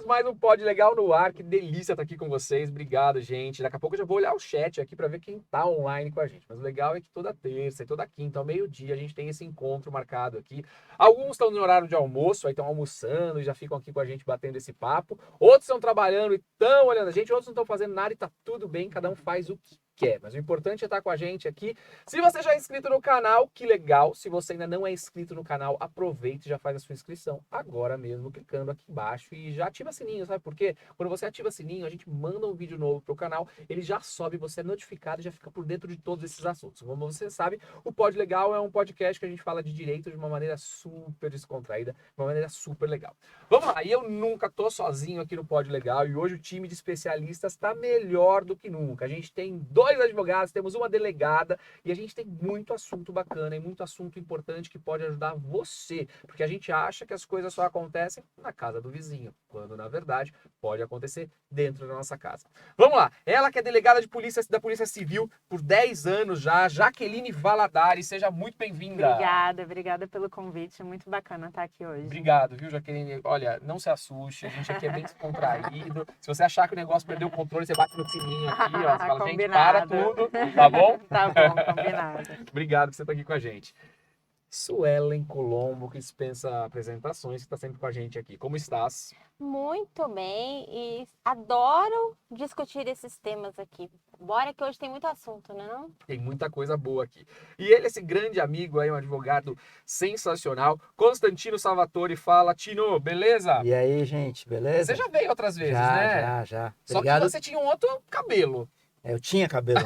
mais um Pod Legal no ar. Que delícia estar aqui com vocês. Obrigado, gente. Daqui a pouco eu já vou olhar o chat aqui para ver quem tá online com a gente. Mas o legal é que toda terça e toda quinta, ao meio-dia, a gente tem esse encontro marcado aqui. Alguns estão no horário de almoço, aí estão almoçando e já ficam aqui com a gente batendo esse papo. Outros estão trabalhando e estão olhando a gente. Outros não estão fazendo nada e tá tudo bem. Cada um faz o que quer. Mas o importante é estar com a gente aqui. Se você já é inscrito no canal, que legal. Se você ainda não é inscrito no canal, aproveite e já faz a sua inscrição agora mesmo, clicando aqui embaixo e já ativa sininho, sabe por quê? Quando você ativa sininho, a gente manda um vídeo novo pro canal, ele já sobe, você é notificado e já fica por dentro de todos esses assuntos. Como você sabe, o Pod Legal é um podcast que a gente fala de direito de uma maneira super descontraída, de uma maneira super legal. Vamos lá, e eu nunca tô sozinho aqui no Pod Legal e hoje o time de especialistas tá melhor do que nunca. A gente tem 2 advogados, temos uma delegada e a gente tem muito assunto bacana e muito assunto importante que pode ajudar você, porque a gente acha que as coisas só acontecem na casa do vizinho, quando na verdade pode acontecer dentro da nossa casa. Vamos lá, ela que é delegada de polícia da Polícia Civil por 10 anos já, Jaqueline Valadares, seja muito bem-vinda. Obrigada pelo convite, muito bacana estar aqui hoje. Obrigado, viu, Jaqueline? Olha, não se assuste, a gente aqui é bem descontraído. Se você achar que o negócio perdeu o controle, você bate no sininho aqui, ó, você fala, gente, para tudo, tá bom? Tá bom, combinado. Obrigado por você estar aqui com a gente. Suelen Colombo, que dispensa apresentações, que está sempre com a gente aqui. Como estás? Muito bem e adoro discutir esses temas aqui. Bora que hoje tem muito assunto, né não? Tem muita coisa boa aqui. E ele, esse grande amigo aí, um advogado sensacional, Constantino Salvatore, fala, Tino, beleza? E aí, gente, beleza? Você já veio outras vezes, já, né? Já. Só Obrigado. que você tinha um outro cabelo. Eu tinha cabelo.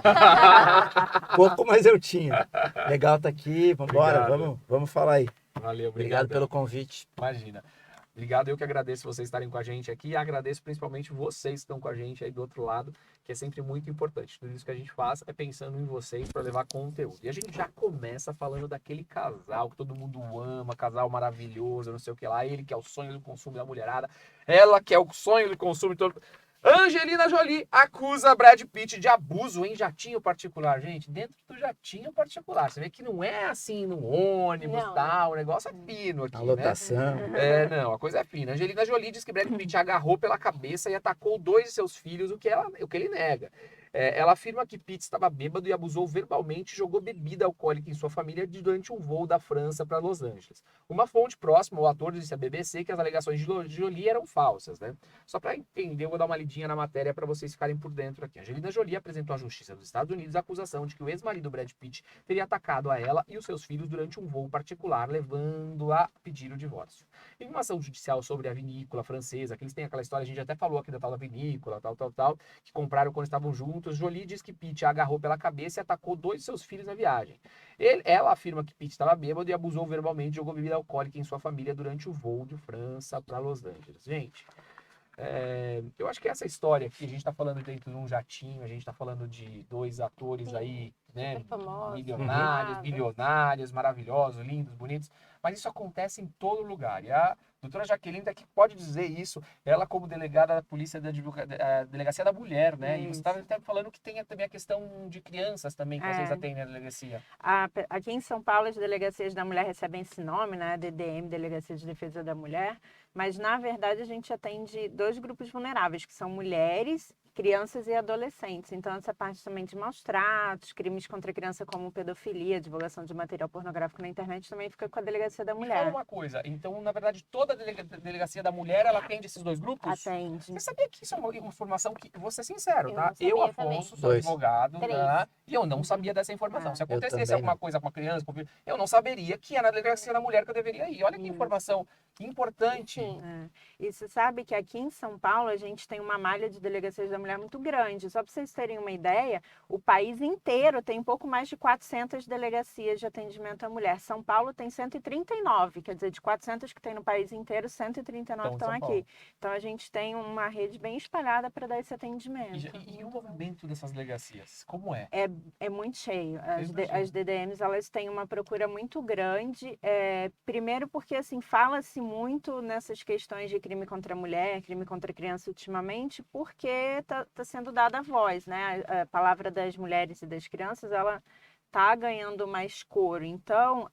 Pouco, mas eu tinha. Legal tá aqui, vambora, vamos falar aí. Valeu, Obrigado pelo convite. Imagina. Obrigado, eu que agradeço vocês estarem com a gente aqui e agradeço principalmente vocês que estão com a gente aí do outro lado, que é sempre muito importante. Tudo isso que a gente faz é pensando em vocês para levar conteúdo. E a gente já começa falando daquele casal que todo mundo ama, casal maravilhoso, não sei o que lá, ele que é o sonho do consumo da mulherada, ela que é o sonho do consumo de todo... Angelina Jolie acusa Brad Pitt de abuso em jatinho particular. Gente, dentro do jatinho particular. Você vê que não é assim no ônibus e tal. O negócio é fino aqui, A lotação. né? Não, a coisa é fina. Angelina Jolie diz que Brad Pitt agarrou pela cabeça e atacou 2 de seus filhos, o que ele nega. Ela afirma que Pitt estava bêbado e abusou verbalmente e jogou bebida alcoólica em sua família durante um voo da França para Los Angeles. Uma fonte próxima ao ator disse à BBC que as alegações de Jolie eram falsas, né? Só para entender, eu vou dar uma lidinha na matéria para vocês ficarem por dentro aqui. Angelina Jolie apresentou à Justiça dos Estados Unidos a acusação de que o ex-marido Brad Pitt teria atacado a ela e os seus filhos durante um voo particular, levando a pedir o divórcio. Em uma ação judicial sobre a vinícola francesa, que eles têm aquela história, a gente até falou aqui da tal da vinícola, tal, que compraram quando estavam juntos, Jolie diz que Pitt a agarrou pela cabeça e atacou 2 de seus filhos na viagem. Ela afirma que Pitt estava bêbado e abusou verbalmente, jogou bebida alcoólica em sua família durante o voo de França para Los Angeles. Gente, eu acho que essa história aqui, a gente está falando dentro de um jatinho, a gente está falando de 2 atores Sim, aí, né, famosos, milionários, bilionários, maravilhosos, lindos, bonitos, mas isso acontece em todo lugar. E a doutora Jaqueline daqui pode dizer isso, ela como delegada da polícia da delegacia da mulher, né? E você estava até falando que tem também a questão de crianças também, que vocês atendem na delegacia. Aqui em São Paulo, as delegacias da mulher recebem esse nome, né? DDM, Delegacia de Defesa da Mulher. Mas, na verdade, a gente atende 2 grupos vulneráveis, que são mulheres, crianças e adolescentes. Então, essa parte também de maus tratos, crimes contra a criança como pedofilia, divulgação de material pornográfico na internet, também fica com a Delegacia da Me fala Mulher. uma coisa, então, na verdade, toda a delegacia da mulher, ela atende esses 2 grupos? Atende. Você sabia que isso é uma informação que, vou ser sincero, Eu tá? não sabia Eu, Afonso, também. sou 2. advogado, 3. tá? E eu não sabia dessa informação. Se Eu acontecesse também alguma não. coisa com uma criança, eu não saberia que era na delegacia da mulher que eu deveria ir. Olha que informação importante. Sim. E você sabe que aqui em São Paulo a gente tem uma malha de delegacias da mulher muito grande. Só para vocês terem uma ideia, o país inteiro tem um pouco mais de 400 delegacias de atendimento à mulher. São Paulo tem 139, quer dizer, de 400 que tem no país inteiro, 139 estão aqui. Então a gente tem uma rede bem espalhada para dar esse atendimento. E o movimento dessas delegacias, como é? É muito cheio. Imagino. As DDMs, elas têm uma procura muito grande. Primeiro porque, assim, fala-se muito nessas questões de crime contra a mulher, crime contra a criança ultimamente, porque tá sendo dada a voz, né? A palavra das mulheres e das crianças, ela está ganhando mais cor. Então,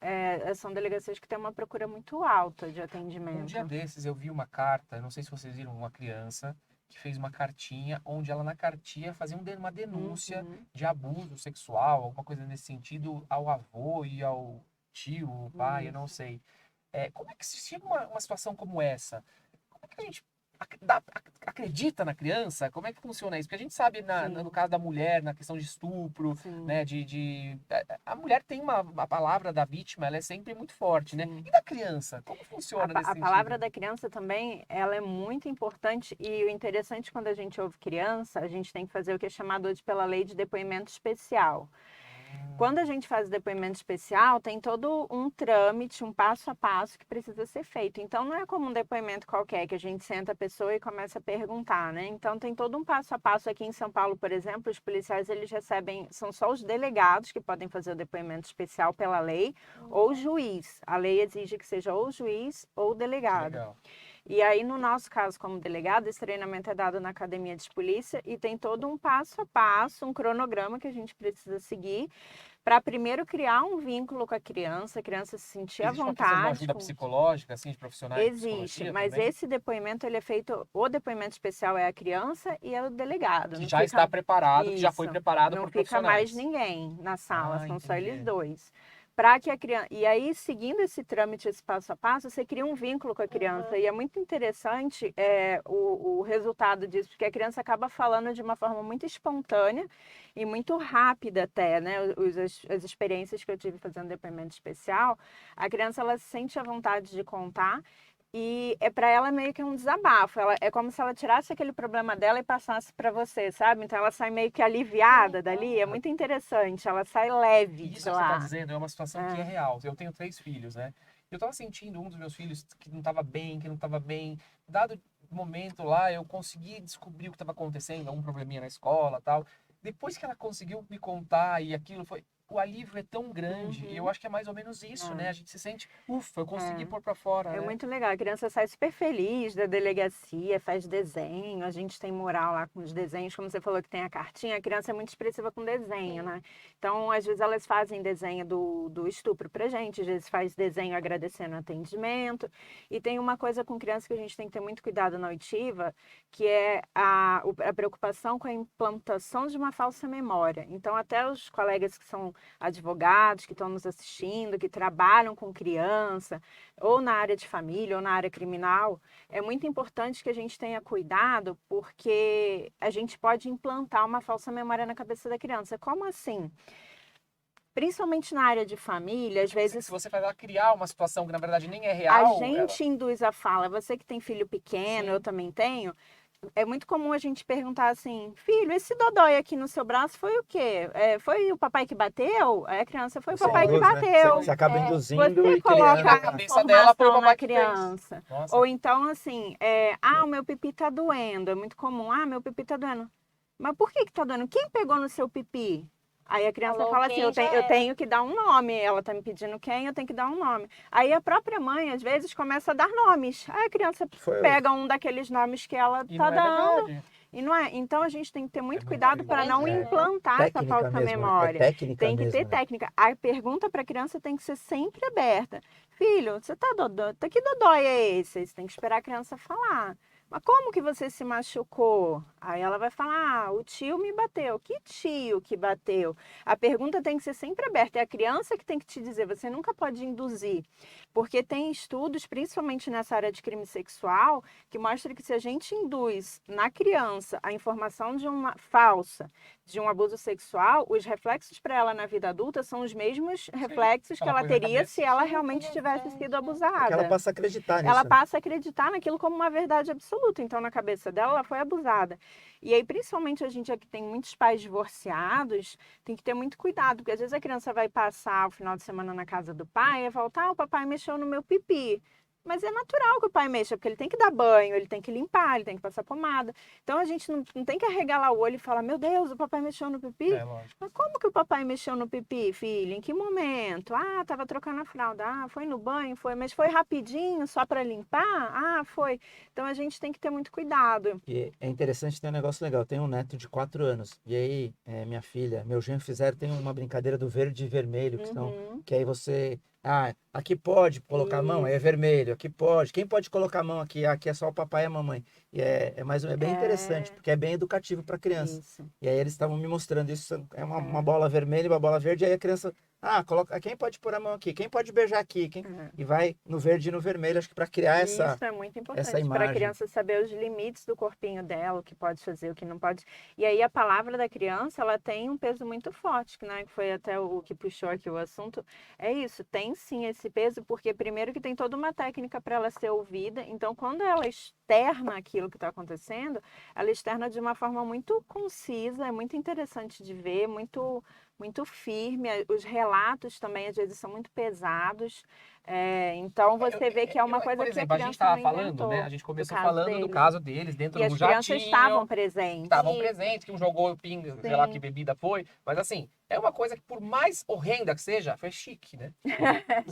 são delegacias que têm uma procura muito alta de atendimento. Um dia desses eu vi uma carta, não sei se vocês viram, uma criança que fez uma cartinha onde ela na cartinha fazia uma denúncia de abuso sexual, alguma coisa nesse sentido, ao avô e ao tio, o pai, eu não sei. Como é que se chega uma situação como essa? Como é que a gente acredita na criança? Como é que funciona isso? Porque a gente sabe, no caso da mulher, na questão de estupro, Sim. né, a mulher tem a palavra da vítima, ela é sempre muito forte, né? Sim. E da criança? Como funciona nesse A sentido? palavra da criança também, ela é muito importante e o interessante quando a gente ouve criança, a gente tem que fazer o que é chamado hoje pela lei de depoimento especial. Quando a gente faz o depoimento especial, tem todo um trâmite, um passo a passo que precisa ser feito. Então, não é como um depoimento qualquer, que a gente senta a pessoa e começa a perguntar, né? Então, tem todo um passo a passo aqui em São Paulo, por exemplo, os policiais, eles recebem, são só os delegados que podem fazer o depoimento especial pela lei, ou o juiz. A lei exige que seja ou juiz ou delegado. Legal. E aí, no nosso caso, como delegado, esse treinamento é dado na academia de polícia e tem todo um passo a passo, um cronograma que a gente precisa seguir para primeiro criar um vínculo com a criança se sentir à Existe uma questão de uma vontade. ajuda psicológica, assim, de profissionais de Existe, psicologia mas também? esse depoimento ele é feito, o depoimento especial é a criança e é o delegado. Que não já fica- está preparado, que já foi Isso, preparado não por fica profissionais. mais ninguém na sala, Ah, são só entendi. eles dois. Para que a criança. E aí, seguindo esse trâmite, esse passo a passo, você cria um vínculo com a criança. E é muito interessante o resultado disso, porque a criança acaba falando de uma forma muito espontânea e muito rápida até, né? As experiências que eu tive fazendo depoimento especial, a criança ela se sente à vontade de contar. E para ela meio que um desabafo. É como se ela tirasse aquele problema dela e passasse para você, sabe? Então ela sai meio que aliviada dali. É muito interessante. Ela sai leve E de isso que você lá. está dizendo é uma situação que é real. Eu tenho 3 filhos, né? Eu estava sentindo um dos meus filhos que não estava bem. Dado momento lá, eu consegui descobrir o que estava acontecendo, algum probleminha na escola, tal. Depois que ela conseguiu me contar e aquilo foi, o alívio é tão grande. E eu acho que é mais ou menos isso, né? A gente se sente, ufa, eu consegui pôr para fora, É né? muito legal. A criança sai super feliz da delegacia, faz desenho. A gente tem mural lá com os desenhos. Como você falou que tem a cartinha, a criança é muito expressiva com desenho, né? Então, às vezes, elas fazem desenho do estupro pra gente, às vezes faz desenho agradecendo o atendimento. E tem uma coisa com criança que a gente tem que ter muito cuidado na oitiva, que é a preocupação com a implantação de uma falsa memória. Então, até os colegas que são advogados, que estão nos assistindo, que trabalham com criança, ou na área de família, ou na área criminal, é muito importante que a gente tenha cuidado, porque a gente pode implantar uma falsa memória na cabeça da criança. Como assim? Principalmente na área de família, às vezes Se você faz ela criar uma situação que na verdade nem é a real, gente induz a fala. Você que tem filho pequeno, Sim. eu também tenho. É muito comum a gente perguntar assim, filho, esse dodói aqui no seu braço foi o quê? Foi o papai que bateu? Aí a criança, foi o Você papai que induz, né? bateu. Você acaba induzindo Você e coloca criando. a cabeça dela foi o informação papai na que fez. criança. Nossa. Ou então assim, o meu pipi tá doendo. É muito comum, meu pipi tá doendo. Mas por que tá doendo? Quem pegou no seu pipi? Aí a criança Falou fala assim, quem eu já tenho era. que dar um nome. Ela tá me pedindo quem, eu tenho que dar um nome. Aí a própria mãe, às vezes, começa a dar nomes. Aí a criança pega um daqueles nomes que ela E tá não é dando. verdade. E não é. Então a gente tem que ter muito muito cuidado para não perigoso, né? implantar essa Técnica falsa mesmo, memória. é técnica Tem que mesmo, ter né? técnica. A pergunta para a criança tem que ser sempre aberta. Filho, você tá dodói? Que dodói é esse? Você tem que esperar a criança falar. Mas como que você se machucou? Aí ela vai falar, o tio me bateu. Que tio que bateu? A pergunta tem que ser sempre aberta. É a criança que tem que te dizer, você nunca pode induzir. Porque tem estudos, principalmente nessa área de crime sexual, que mostram que se a gente induz na criança a informação de uma falsa, de um abuso sexual, os reflexos para ela na vida adulta são os mesmos reflexos que ela ela põe na teria cabeça. se ela Que realmente tivesse interessante, sido né? abusada. Porque ela passa a acreditar nisso. Ela né? passa a acreditar naquilo como uma verdade absoluta. Então, na cabeça dela, ela foi abusada. E aí, principalmente hoje em dia que tem muitos pais divorciados, tem que ter muito cuidado, porque às vezes a criança vai passar o final de semana na casa do pai e voltar, o papai mexeu no meu pipi. Mas é natural que o pai mexa, porque ele tem que dar banho, ele tem que limpar, ele tem que passar pomada. Então a gente não tem que arregalar o olho e falar, meu Deus, o papai mexeu no pipi? Lógico. Mas como que o papai mexeu no pipi, filho? Em que momento? Ah, tava trocando a fralda. Ah, foi no banho? Foi. Mas foi rapidinho, só para limpar? Ah, foi. Então a gente tem que ter muito cuidado. E é interessante, tem um negócio legal. Tem um neto de 4 anos. E aí, minha filha, meu genro fizeram, tem uma brincadeira do verde e vermelho, que aí você. Ah, aqui pode colocar a mão, aí é vermelho, aqui pode. Quem pode colocar a mão aqui? Aqui é só o papai e a mamãe. E é bem interessante, porque é bem educativo para a criança. Isso. E aí eles estavam me mostrando isso, é uma bola vermelha e uma bola verde, e aí a criança, coloca, quem pode pôr a mão aqui? Quem pode beijar aqui? E vai no verde e no vermelho, acho que para criar Isso é muito importante, para a imagem. criança saber os limites do corpinho dela, o que pode fazer, o que não pode. E aí a palavra da criança, ela tem um peso muito forte, né? Que foi até o que puxou aqui o assunto. É isso, tem sim esse peso, porque primeiro que tem toda uma técnica para ela ser ouvida. Então, quando ela externa aquilo que está acontecendo, ela externa de uma forma muito concisa, é muito interessante de ver, muito firme. Os relatos também, às vezes, são muito pesados. Então, você vê que é uma coisa por que exemplo, a a gente criança estava não falando, inventou, né? A gente começou caso falando do deles. caso deles dentro E do as crianças jatinho. estavam presentes. Estavam Isso. presentes, que um jogou pinga, sei lá que bebida foi. Mas assim, é uma coisa que por mais horrenda que seja, foi chique, né?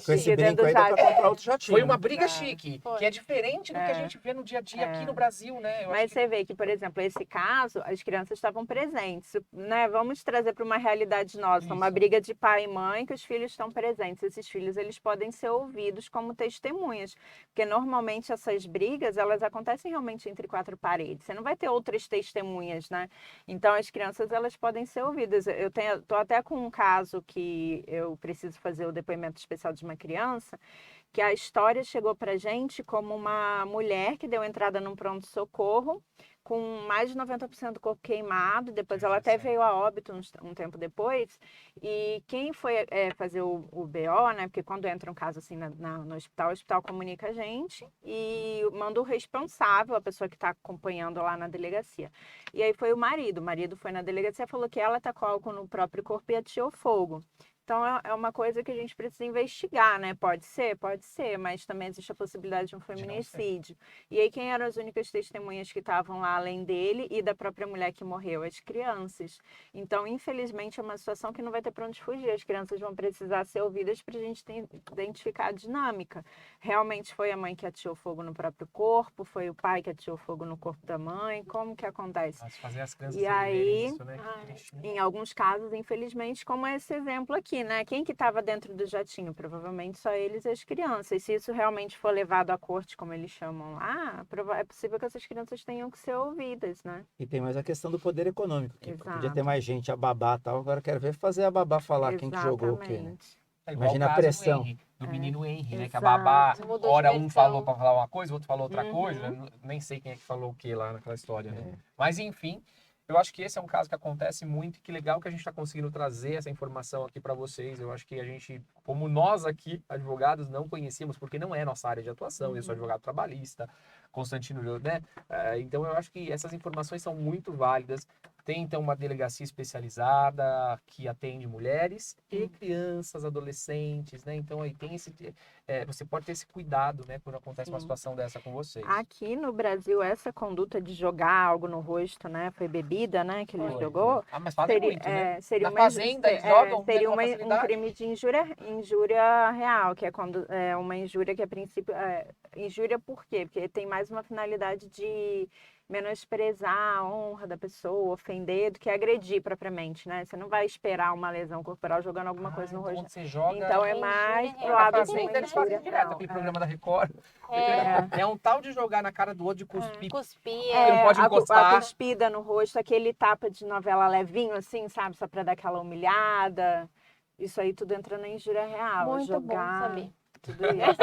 Com esse Chique, dentro brinco do aí dá pra jatinho. comprar outro jatinho. Foi uma né? briga chique, Foi. que é diferente do que a gente vê no dia a dia aqui no Brasil, né? Eu acho Mas que... você vê que, por exemplo, esse caso, as crianças estavam presentes, né? Vamos trazer para uma realidade nossa, uma Isso. briga de pai e mãe que os filhos estão presentes. Esses filhos, eles podem ser ouvidos como testemunhas, porque normalmente essas brigas, elas acontecem realmente entre quatro paredes. Você não vai ter outras testemunhas, né? Então, as crianças, elas podem ser ouvidas. Eu tô até com um caso que eu preciso fazer o depoimento especial de uma criança, que a história chegou para gente como uma mulher que deu entrada num pronto-socorro com mais de 90% do corpo queimado, depois ela até veio a óbito um tempo depois, e quem foi fazer o BO, né, porque quando entra um caso assim no hospital, o hospital comunica a gente e manda o responsável, a pessoa que está acompanhando lá na delegacia. E aí foi o marido foi na delegacia e falou que ela tacou álcool no próprio corpo e ateou fogo. Então, é uma coisa que a gente precisa investigar, né? Pode ser, mas também existe a possibilidade de um feminicídio. E aí, quem eram as únicas testemunhas que estavam lá, além dele e da própria mulher que morreu? As crianças. Então, infelizmente, é uma situação que não vai ter para onde fugir. As crianças vão precisar ser ouvidas para a gente identificar a dinâmica. Realmente foi a mãe que ateou fogo no próprio corpo? Foi o pai que ateou fogo no corpo da mãe? Como que acontece? Mas fazer as crianças E aí, isso, né? Que triste, né? em alguns casos, infelizmente, como esse exemplo aqui, né? Quem que estava dentro do jatinho? Provavelmente só eles e as crianças. Se isso realmente for levado à corte, como eles chamam lá, é possível que essas crianças tenham que ser ouvidas, né? E tem mais a questão do poder econômico, que Exato. podia ter mais gente, a babá e tal. Agora quero ver fazer a babá falar quem que jogou o quê, né? Exatamente. É igual Imagina o a caso pressão. do Henry, do menino Henry, né? Que a Exato. babá, Mudou de hora um versão. falou pra falar uma coisa, o outro falou outra Uhum. coisa. Nem sei quem é que falou o que lá naquela história, né? Mas enfim, eu acho que esse é um caso que acontece muito e que legal que a gente está conseguindo trazer essa informação aqui para vocês. Eu acho que a gente, como nós aqui, advogados, não conhecíamos, porque não é nossa área de atuação. Eu sou advogado trabalhista, Constantino, né? Então eu acho que essas informações são muito válidas. Tem então uma delegacia especializada que atende mulheres e crianças, adolescentes, né? Então aí tem você pode ter esse cuidado, né? Quando acontece uma situação dessa com vocês. Aqui no Brasil, essa conduta de jogar algo no rosto, né? Foi bebida, né? Que ele jogou. Mas fazem Seria, muito, né? seria Na fazenda, eles jogam seria com um facilidade. crime de injúria real, que é quando uma injúria que a princípio injúria por quê? Porque tem mais uma finalidade de menosprezar a honra da pessoa, ofender, do que agredir propriamente, né? Você não vai esperar uma lesão corporal jogando alguma coisa no Então rosto. quando você joga... Então é Injúria mais real. pro Na lado de fazenda, uma eles fazem injúria direto real. aquele programa da Record. É, É um tal de jogar na cara do outro, de cuspir. cuspir. Porque não pode a encostar. cuspida no rosto, aquele tapa de novela levinho, assim, sabe? Só pra dar aquela humilhada. Isso aí tudo entra na injúria real. Muito bom jogar, saber. tudo isso.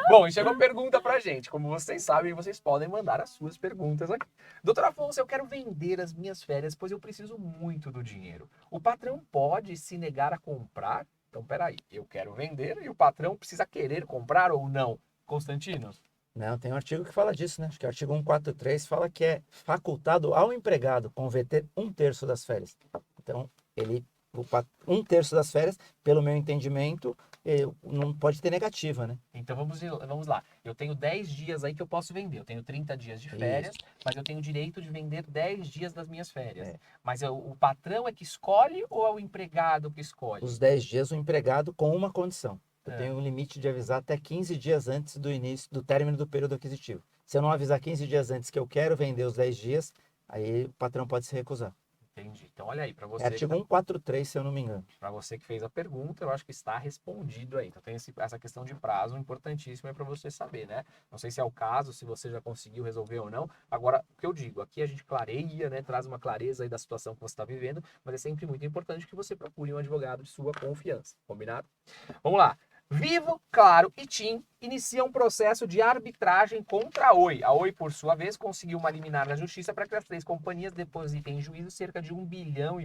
Bom, e chegou pergunta pra gente. Como vocês sabem, vocês podem mandar as suas perguntas aqui. Doutor Afonso, eu quero vender as minhas férias, pois eu preciso muito do dinheiro. O patrão pode se negar a comprar? Então, peraí, eu quero vender e o patrão precisa querer comprar ou não? Constantino? Não, tem um artigo que fala disso, né? Acho que o artigo 143 fala que é facultado ao empregado converter 1/3 das férias. Então, 1/3 das férias, pelo meu entendimento, não pode ter negativa, né? Então vamos lá. Eu tenho 10 dias aí que eu posso vender. Eu tenho 30 dias de férias, mas eu tenho o direito de vender 10 dias das minhas férias. É. Mas o patrão é que escolhe ou é o empregado que escolhe? Os 10 dias o empregado com uma condição. Eu É. tenho um limite de avisar até 15 dias antes do término do período aquisitivo. Se eu não avisar 15 dias antes que eu quero vender os 10 dias, aí o patrão pode se recusar. Entendi. Então olha aí, para É você, artigo 143, se eu não me engano. para você que fez a pergunta, eu acho que está respondido aí. Então tem essa questão de prazo importantíssima para você saber, né? Não sei se é o caso, se você já conseguiu resolver ou não. Agora, o que eu digo, aqui a gente clareia, né? Traz uma clareza aí da situação que você está vivendo, mas é sempre muito importante que você procure um advogado de sua confiança. Combinado? Vamos lá. Vivo, Claro e TIM iniciam um processo de arbitragem contra a Oi. A Oi, por sua vez, conseguiu uma liminar na justiça para que as 3 companhias depositem em juízo cerca de 1,5 bilhão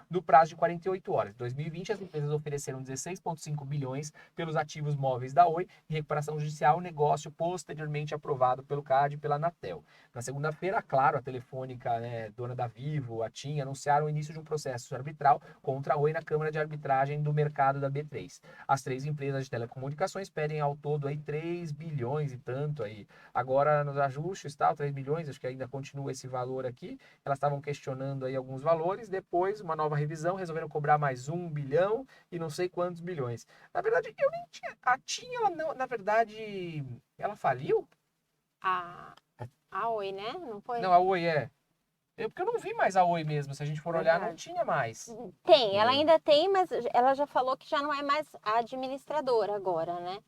no prazo de 48 horas. Em 2020, as empresas ofereceram 16,5 bilhões pelos ativos móveis da Oi em recuperação judicial, negócio posteriormente aprovado pelo CAD e pela Anatel. Na segunda-feira, a Claro, a Telefônica, né, dona da Vivo, a TIM, anunciaram o início de um processo arbitral contra a Oi na Câmara de Arbitragem do Mercado da B3. As 3 empresas de telecomunicações pedem ao todo aí 3 bilhões e tanto aí. Agora, nos ajustes, 3 bilhões, acho que ainda continua esse valor aqui. Elas estavam questionando aí alguns valores, depois, uma nova revisão, resolveram cobrar mais 1 bilhão e não sei quantos bilhões. Na verdade, eu nem tinha... A TIM, ela não, na verdade, ela faliu? A Oi, né? Não foi? Não, a Oi é. Porque eu não vi mais a Oi mesmo. Se a gente for olhar, não tinha mais. Tem, ela ainda tem, mas ela já falou que já não é mais a administradora agora, né?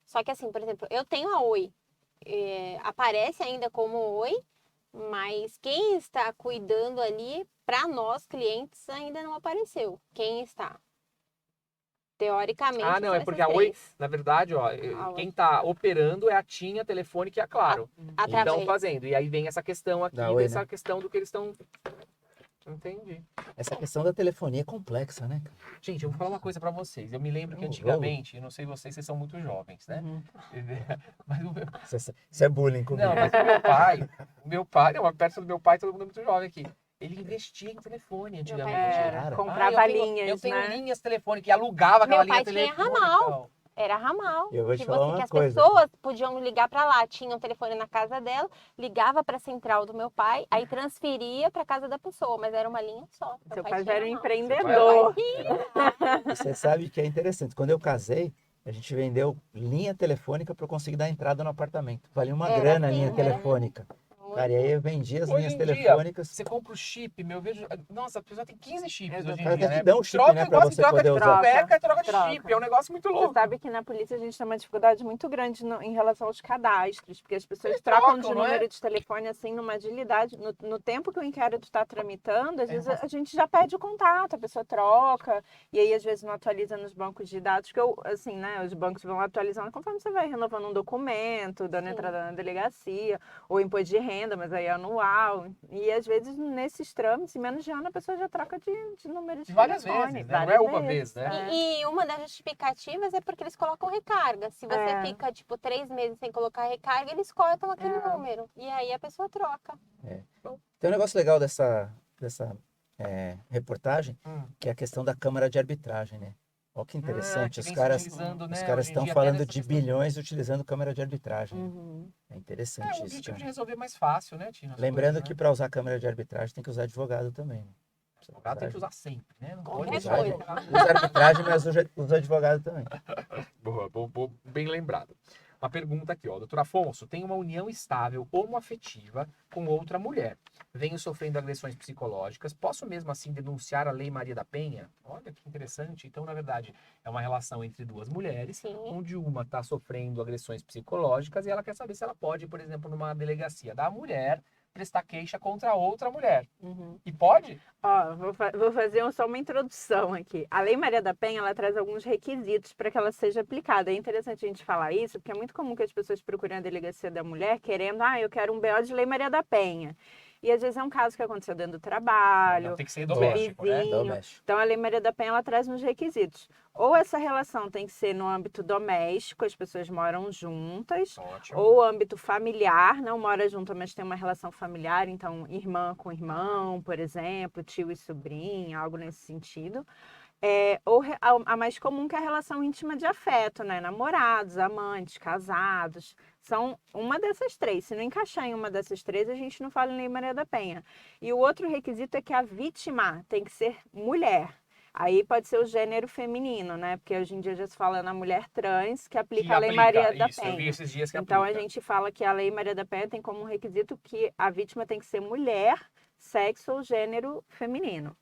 Só que assim, por exemplo, eu tenho a Oi. Aparece ainda como Oi, mas quem está cuidando ali, para nós clientes, ainda não apareceu. Quem está? Teoricamente, Ah, não, são é porque essas a Oi, três. na verdade, ó, quem tá operando é a TIM, a Telefônica e a Claro. Através. Estão fazendo. E aí vem essa questão aqui, Da Oi, dessa né? questão do que eles estão. Entendi. Essa questão da telefonia é complexa, né? Gente, eu vou falar uma coisa pra vocês. Eu me lembro que É um antigamente, eu não sei vocês, vocês são muito jovens, né? Uhum. Mas o meu... Isso é bullying comigo. Não, mas o meu pai, não, perto do meu pai, todo mundo é muito jovem aqui. Ele investia em telefone antigamente. Era, Cara. comprava eu linhas, tenho né? linhas telefônicas e alugava aquela Meu linha pai tinha telefônica. ramal. Era ramal. Eu vou te Que falar uma as coisa. pessoas podiam ligar para lá, tinha um telefone na casa dela, ligava para a central do meu pai, aí transferia para casa da pessoa, mas era uma linha só. Meu Seu pai pai já tinha era um ramal. empreendedor. E você sabe que é interessante. Quando eu casei, a gente vendeu linha telefônica para eu conseguir dar entrada no apartamento. Valia uma Era grana a assim, linha era. telefônica. Cara, e aí eu vendi as Hoje linhas em dia, telefônicas. você compra o chip, meu, eu vejo. Nossa, a pessoa tem 15 chips hoje em Exatamente. dia, Até né? te dão um chip, Troca né, o pra negócio, você troca poder de usar. cueca e troca de Troca. chip. É um negócio muito Você louco. sabe que na polícia a gente tem uma dificuldade muito grande em relação aos cadastros, porque as pessoas Eles trocam trocam, de não é? número de telefone assim numa agilidade. No tempo que o inquérito está tramitando, às vezes uma- a gente já perde o contato, a pessoa troca, e aí às vezes não atualiza nos bancos de dados, que assim, né, os bancos vão atualizando conforme você vai renovando um documento, dando Sim. entrada na delegacia, ou imposto de renda, mas aí é anual. E às vezes nesses trâmites, em menos de ano, a pessoa já troca de número de Várias telefone. vezes, né? Não é várias uma vez, né? é. E uma das justificativas é porque eles colocam recarga. Se você É. fica, tipo, 3 meses sem colocar recarga, eles cortam aquele É. número. E aí a pessoa troca. Tem um negócio legal dessa reportagem, Hum. que é a questão da Câmara de Arbitragem, né? Olha que interessante. que Os vem se caras utilizando, né, os caras hoje em estão dia, falando até nessa de questão. bilhões utilizando Câmara de Arbitragem. Uhum. É É interessante o isso, objetivo de cara. resolver mais fácil, né, Tina? as Lembrando coisas, que né? para usar Câmara de Arbitragem tem que usar advogado também. Né? O advogado tem que usar sempre, né? Não pode Qualquer usar coisa. advogado. Usa arbitragem, mas usa advogado também. Boa, bem lembrado. Uma pergunta aqui, ó. Doutor Afonso, tem uma união estável homoafetiva com outra mulher. Venho sofrendo agressões psicológicas. Posso mesmo assim denunciar a Lei Maria da Penha? Olha que interessante. Então, na verdade, é uma relação entre duas mulheres, Sim. onde uma está sofrendo agressões psicológicas e ela quer saber se ela pode, por exemplo, numa delegacia da mulher, prestar queixa contra outra mulher. Uhum. E pode? Ó, vou fazer só uma introdução aqui. A Lei Maria da Penha, ela traz alguns requisitos para que ela seja aplicada. É interessante a gente falar isso, porque é muito comum que as pessoas procurem a delegacia da mulher querendo, eu quero um BO de Lei Maria da Penha. E às vezes é um caso que aconteceu dentro do trabalho, Não, tem que ser de doméstico, né? vizinho. Doméstico. Então a Lei Maria da Penha, ela traz uns requisitos. Ou essa relação tem que ser no âmbito doméstico, as pessoas moram juntas, Ótimo. ou âmbito familiar, não mora junto, mas tem uma relação familiar, então irmã com irmão, por exemplo, tio e sobrinha, algo nesse sentido. A mais comum que é a relação íntima de afeto, né? Namorados, amantes, casados. São uma dessas três. Se não encaixar em uma dessas três, a gente não fala em Lei Maria da Penha. E o outro requisito é que a vítima tem que ser mulher. Aí pode ser o gênero feminino, né? Porque hoje em dia já se fala na mulher trans que aplica a Lei Maria da Isso, eu vi Penha. esses dias que Então a aplica. gente fala que a Lei Maria da Penha tem como requisito que a vítima tem que ser mulher, sexo ou gênero feminino.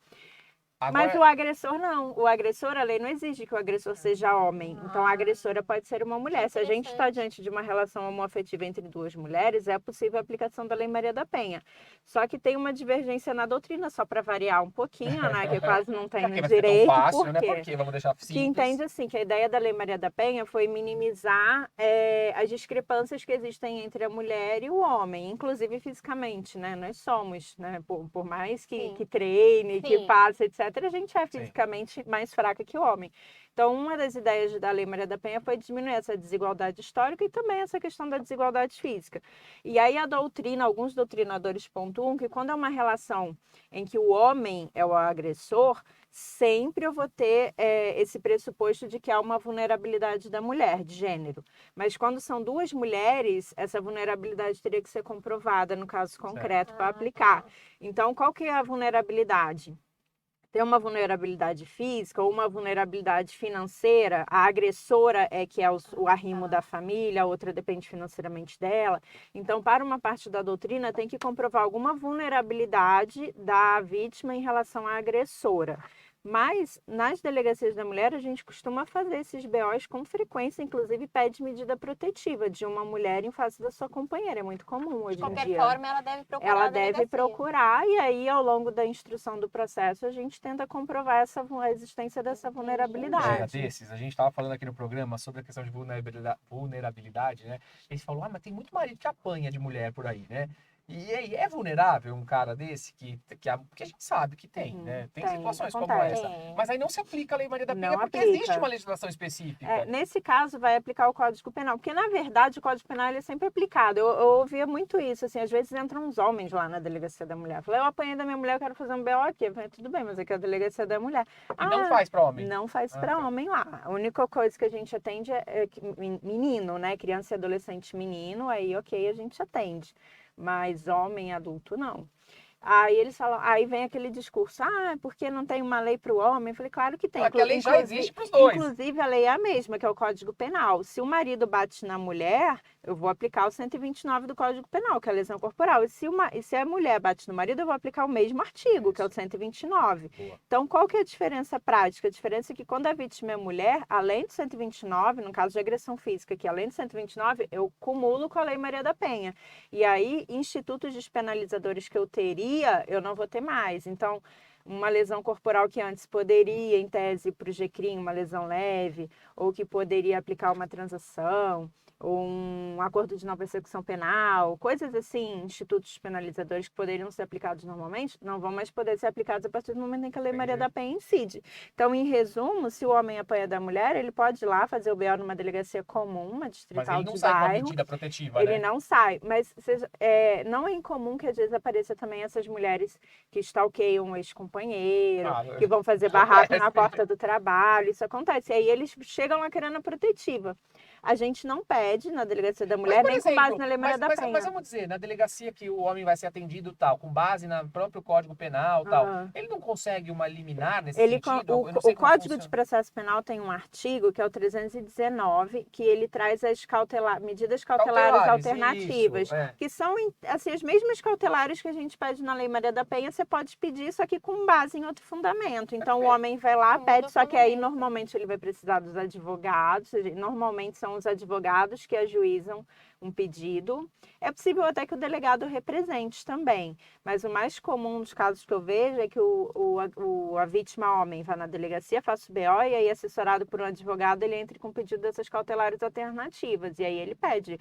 Mas o agressor não. O agressor, a lei não exige que o agressor seja homem. Então a agressora pode ser uma mulher. Se a gente está diante de uma relação homoafetiva entre duas mulheres, é possível a aplicação da Lei Maria da Penha. Só que tem uma divergência na doutrina, só para variar um pouquinho, né? Que quase não tem no direito. Tão fácil, por né? quê? Porque vamos deixar simples. Que entende assim, que a ideia da Lei Maria da Penha foi minimizar as discrepâncias que existem entre a mulher e o homem, inclusive fisicamente, né? Nós somos, né? Por mais que treine, que faça, etc., a gente é fisicamente mais fraca que o homem. Então, uma das ideias da Lei Maria da Penha foi diminuir essa desigualdade histórica e também essa questão da desigualdade física. E aí a doutrina, alguns doutrinadores pontuam que quando é uma relação em que o homem é o agressor, sempre eu vou ter esse pressuposto de que há uma vulnerabilidade da mulher, de gênero. Mas quando são duas mulheres, essa vulnerabilidade teria que ser comprovada no caso concreto para aplicar. Então, qual que é a vulnerabilidade? Tem uma vulnerabilidade física ou uma vulnerabilidade financeira, a agressora que é o arrimo da família, a outra depende financeiramente dela. Então, para uma parte da doutrina, tem que comprovar alguma vulnerabilidade da vítima em relação à agressora. Mas, nas delegacias da mulher, a gente costuma fazer esses BOs com frequência, inclusive pede medida protetiva de uma mulher em face da sua companheira. É muito comum hoje em dia. De qualquer forma, ela deve procurar Ela a deve delegacia. procurar e aí, ao longo da instrução do processo, a gente tenta comprovar a existência dessa vulnerabilidade. A gente estava falando aqui no programa sobre a questão de vulnerabilidade, né? Eles falaram, mas tem muito marido que apanha de mulher por aí, né? E aí, é vulnerável um cara desse porque a gente sabe que tem, né? Tem situações como acontece. essa. Mas aí não se aplica a Lei Maria da Penha Não porque aplica. existe uma legislação específica. Nesse caso, vai aplicar o Código Penal. Porque, na verdade, o Código Penal ele é sempre aplicado. Eu ouvia muito isso. Assim, às vezes entram uns homens lá na delegacia da mulher. Eu falei, eu apanhei da minha mulher, eu quero fazer um BO aqui. Eu falei, tudo bem, mas aqui é a delegacia da mulher. E não faz para homem? Não faz para homem lá. A única coisa que a gente atende é menino, né? Criança e adolescente menino. Aí, ok, a gente atende. Mas homem, adulto, não. Aí eles falam, aí vem aquele discurso, porque não tem uma lei para o homem? Eu falei, claro que tem. Porque a lei já existe para os dois. Inclusive, a lei é a mesma, que é o Código Penal. Se o marido bate na mulher, eu vou aplicar o 129 do Código Penal, que é a lesão corporal. E se a mulher bate no marido, eu vou aplicar o mesmo artigo, que é o 129. Boa. Então, qual que é a diferença prática? A diferença é que quando a vítima é mulher, além do 129, no caso de agressão física, que além do 129, eu cumulo com a Lei Maria da Penha. E aí, institutos despenalizadores que eu teria, eu não vou ter mais. Então, uma lesão corporal que antes poderia, em tese, para o GCRIM, uma lesão leve, ou que poderia aplicar uma transação, ou um acordo de não persecução penal, coisas assim, institutos penalizadores que poderiam ser aplicados normalmente, não vão mais poder ser aplicados a partir do momento em que a Lei Maria da Penha incide. Então, em resumo, se o homem apanha da mulher, ele pode ir lá fazer o BO numa delegacia comum, uma distrital de bairro. Mas ele não sai com a medida protetiva, ele né? não sai, mas não é incomum que às vezes apareça também essas mulheres que stalkeiam um ex-companheiro, que vão fazer barraco na porta do trabalho, isso acontece. E aí eles chegam lá querendo a protetiva. A gente não pede na delegacia da mulher, nem com base na Lei Maria da Penha. Mas vamos dizer, na delegacia que o homem vai ser atendido tal, com base no próprio Código Penal tal, ele não consegue uma liminar nesse sentido? O Código de Processo Penal tem um artigo, que é o 319, que ele traz as medidas cautelares alternativas, que são assim, as mesmas cautelares que a gente pede na Lei Maria da Penha, você pode pedir, só que com base em outro fundamento. Então, o homem vai lá, pede, só que aí, normalmente, ele vai precisar dos advogados, normalmente são os advogados que ajuizam um pedido. É possível até que o delegado represente também, mas o mais comum dos casos que eu vejo é que a vítima homem vá na delegacia, faça o BO e aí, assessorado por um advogado, ele entre com o pedido dessas cautelares alternativas. E aí ele pede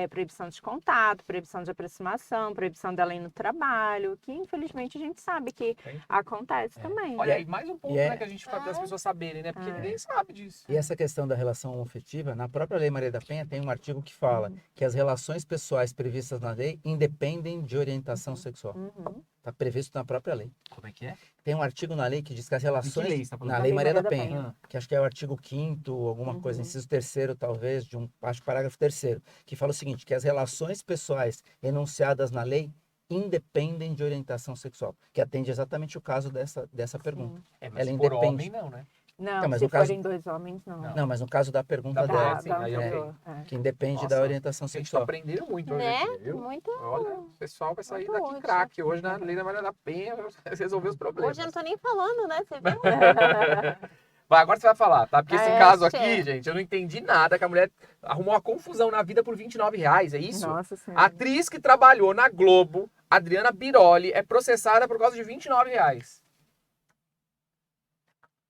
proibição de contato, proibição de aproximação, proibição dela ir no trabalho, que infelizmente a gente sabe que acontece também. Olha aí, mais um ponto que a gente faz das pessoas saberem, né? Porque ninguém sabe disso. E essa questão da relação afetiva, na própria Lei Maria da Penha tem um artigo que fala que as relações pessoais previstas na lei independem de orientação sexual. Uhum. Está previsto na própria lei. Como é que é? Tem um artigo na lei que diz que as De que relações... lei você tá falando? Na Na Lei Lei Maria da Maria da Penha, Penha. que acho que é o artigo 5º, alguma coisa, inciso 3º, talvez, acho que parágrafo 3º, que fala o seguinte, que as relações pessoais enunciadas na lei independem de orientação sexual, que atende exatamente o caso dessa pergunta. É, mas Ela se for independe. homem, não, né? Não, Não, mas se no caso- forem 2 homens, não. Não. Não, mas no caso da pergunta Da dela, mulher, sim, aí anterior, que independe Nossa, da orientação Vocês sexual. aprenderam muito hoje Né? aqui, viu? Muito. Olha, o pessoal vai sair Muito daqui útil. craque hoje na Lei da Maria da Penha, resolver os problemas. Hoje eu não tô nem falando, né? Você viu? Vai, agora você vai falar, tá? Porque esse É, caso che. aqui, gente, eu não entendi nada, que a mulher arrumou uma confusão na vida por R$ 29, é isso? Nossa A Senhora. atriz que trabalhou na Globo, Adriana Biroli, é processada por causa de R$ 29.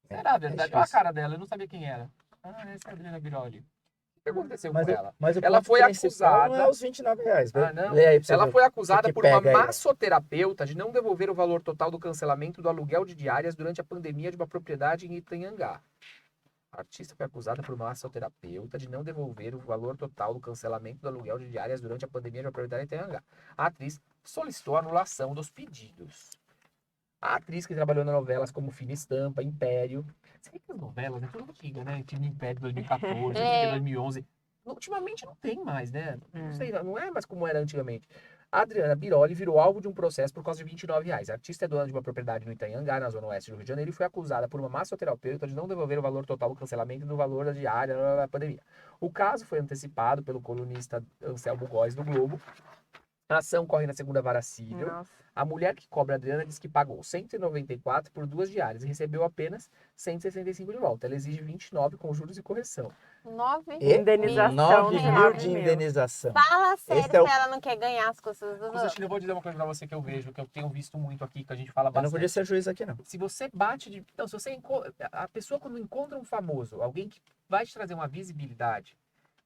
Será verdade? Olha a difícil. cara dela, eu não sabia quem era. Ah, essa é a Adriana Biroli. O que aconteceu com Mas, ela? mas o Ela ponto foi principal acusada- não é os R$ 29. Ah, não. Lê aí pra você Ela ver. foi acusada que por uma pega aí, ó. massoterapeuta de não devolver o valor total do cancelamento do aluguel de diárias durante a pandemia de uma propriedade em Itanhangá. A artista foi acusada por uma massoterapeuta de não devolver o valor total do cancelamento do aluguel de diárias durante a pandemia de uma propriedade em Itanhangá. A atriz solicitou a anulação dos pedidos. A atriz que trabalhou nas novelas como Fina Estampa, Império. Você vê que as novelas é tudo antiga, né? Tinha Império 2014, É. 2011. Ultimamente não tem mais, né? Não É. sei, não é mais como era antigamente. A Adriana Biroli virou alvo de um processo por causa de R$ 29. A artista é dona de uma propriedade no Itanhangá, na zona oeste do Rio de Janeiro, e foi acusada por uma massoterapeuta de não devolver o valor total do cancelamento e do valor da diária da pandemia. O caso foi antecipado pelo colunista Anselmo Góes do Globo. A ação corre na segunda vara civil. Nossa. A mulher que cobra a Adriana diz que pagou 194 por 2 diárias e recebeu apenas 165 de volta. Ela exige 29 com juros e correção. 9 E Indenização 9 de mil 9 de mil. indenização. Fala sério Esse é o- se ela não quer ganhar as coisas dos outros. Constantino, eu vou dizer uma coisa pra você que eu vejo, que eu tenho visto muito aqui, que a gente fala Eu não bastante. podia ser juiz aqui, não. Se você bate de. Não, se você. A pessoa, quando encontra um famoso, alguém que vai te trazer uma visibilidade,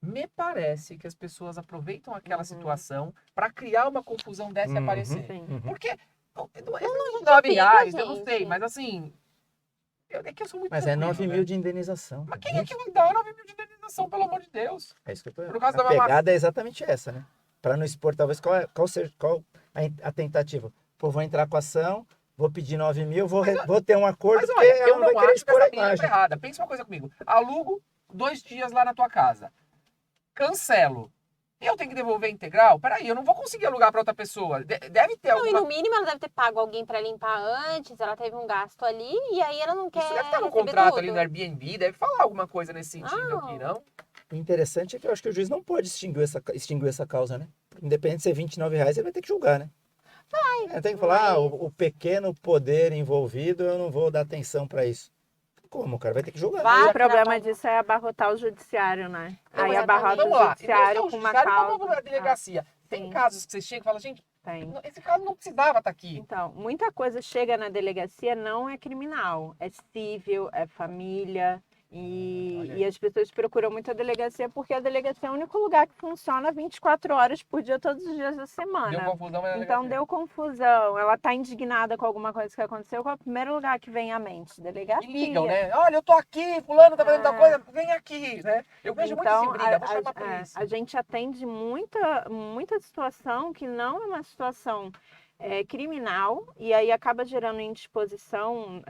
me parece que as pessoas aproveitam aquela Uhum. situação pra criar uma confusão dessa e Uhum. aparecer. Sim. Uhum. Porque. Não é R$ 9, eu não gente. sei, mas assim. É que eu sou muito Mas é tranquilo, 9 né? mil de indenização. Mas quem é que vai dar 9 mil de indenização, pelo amor de Deus? É isso que eu tô... Por causa A da uma pegada é exatamente essa, né? Para não expor, talvez, qual a tentativa. Pô, vou entrar com a ação, vou pedir 9 mil, vou ter um acordo, Mas porque olha, ela eu não vai não querer acho que expor essa a menina tá imagem. errada. Pensa uma coisa comigo. Alugo 2 dias lá na tua casa. Cancelo. Eu tenho que devolver integral? Peraí, eu não vou conseguir alugar pra outra pessoa. Deve ter Não, e alguma... no mínimo ela deve ter pago alguém pra limpar antes, ela teve um gasto ali, e aí ela não quer Isso deve estar no receber contrato tudo. ali no Airbnb, deve falar alguma coisa nesse sentido Não. aqui, não? O interessante é que eu acho que o juiz não pode extinguir essa causa, né? Independente de ser R$ 29, ele vai ter que julgar, né? Tem que falar, o pequeno poder envolvido, eu não vou dar atenção para isso. Como, cara? Vai ter que julgar. Vai. O problema disso é abarrotar o judiciário, né? Não, Aí mas abarrota vamos o lá. judiciário Então, com uma judiciário causa. como a delegacia. Tem sim. casos que você chega e fala, gente, Tem. esse caso não precisava estar aqui. Então, muita coisa chega na delegacia, não é criminal, é civil, é família. Olha aí. E as pessoas procuram muito a delegacia porque a delegacia é o único lugar que funciona 24 horas por dia, todos os dias da semana. Deu confusão, mas Então deu confusão. Ela tá indignada com alguma coisa que aconteceu, qual é o primeiro lugar que vem à mente? Delegacia. E ligam, né? Olha, eu tô aqui, fulano tá fazendo tal É. coisa, vem aqui, né? Eu vejo muito esse briga, vou chamar a polícia. a gente atende muita situação que não é uma situação criminal e aí acaba gerando indisposição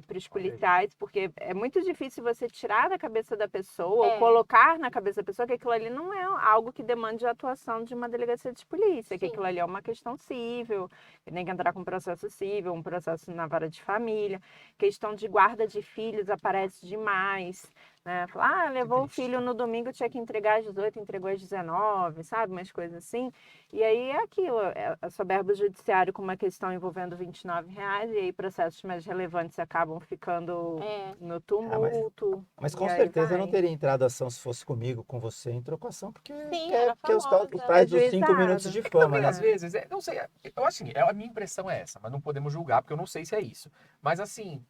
para os policiais, porque é muito difícil você tirar da cabeça da pessoa ou colocar na cabeça da pessoa que aquilo ali não é algo que demande a atuação de uma delegacia de polícia, que Sim. aquilo ali é uma questão civil, que tem que entrar com um processo civil, um processo na vara de família, questão de guarda de filhos aparece demais. Né? Fala, levou o triste. filho no domingo, tinha que entregar às 18, entregou às 19, sabe? Umas coisas assim. E aí é aquilo, a soberba judiciário com uma questão envolvendo R$ 29, e aí processos mais relevantes acabam ficando no tumulto. Mas e com aí certeza eu não vai. teria entrado ação se fosse comigo, com você, entrou com ação, porque Sim, quer era que os famosa. tais dos 5 Ajuizado. minutos de É que fama, também, né? às vezes, não sei, eu acho assim, a minha impressão é essa, mas não podemos julgar, porque eu não sei se é isso. Mas assim,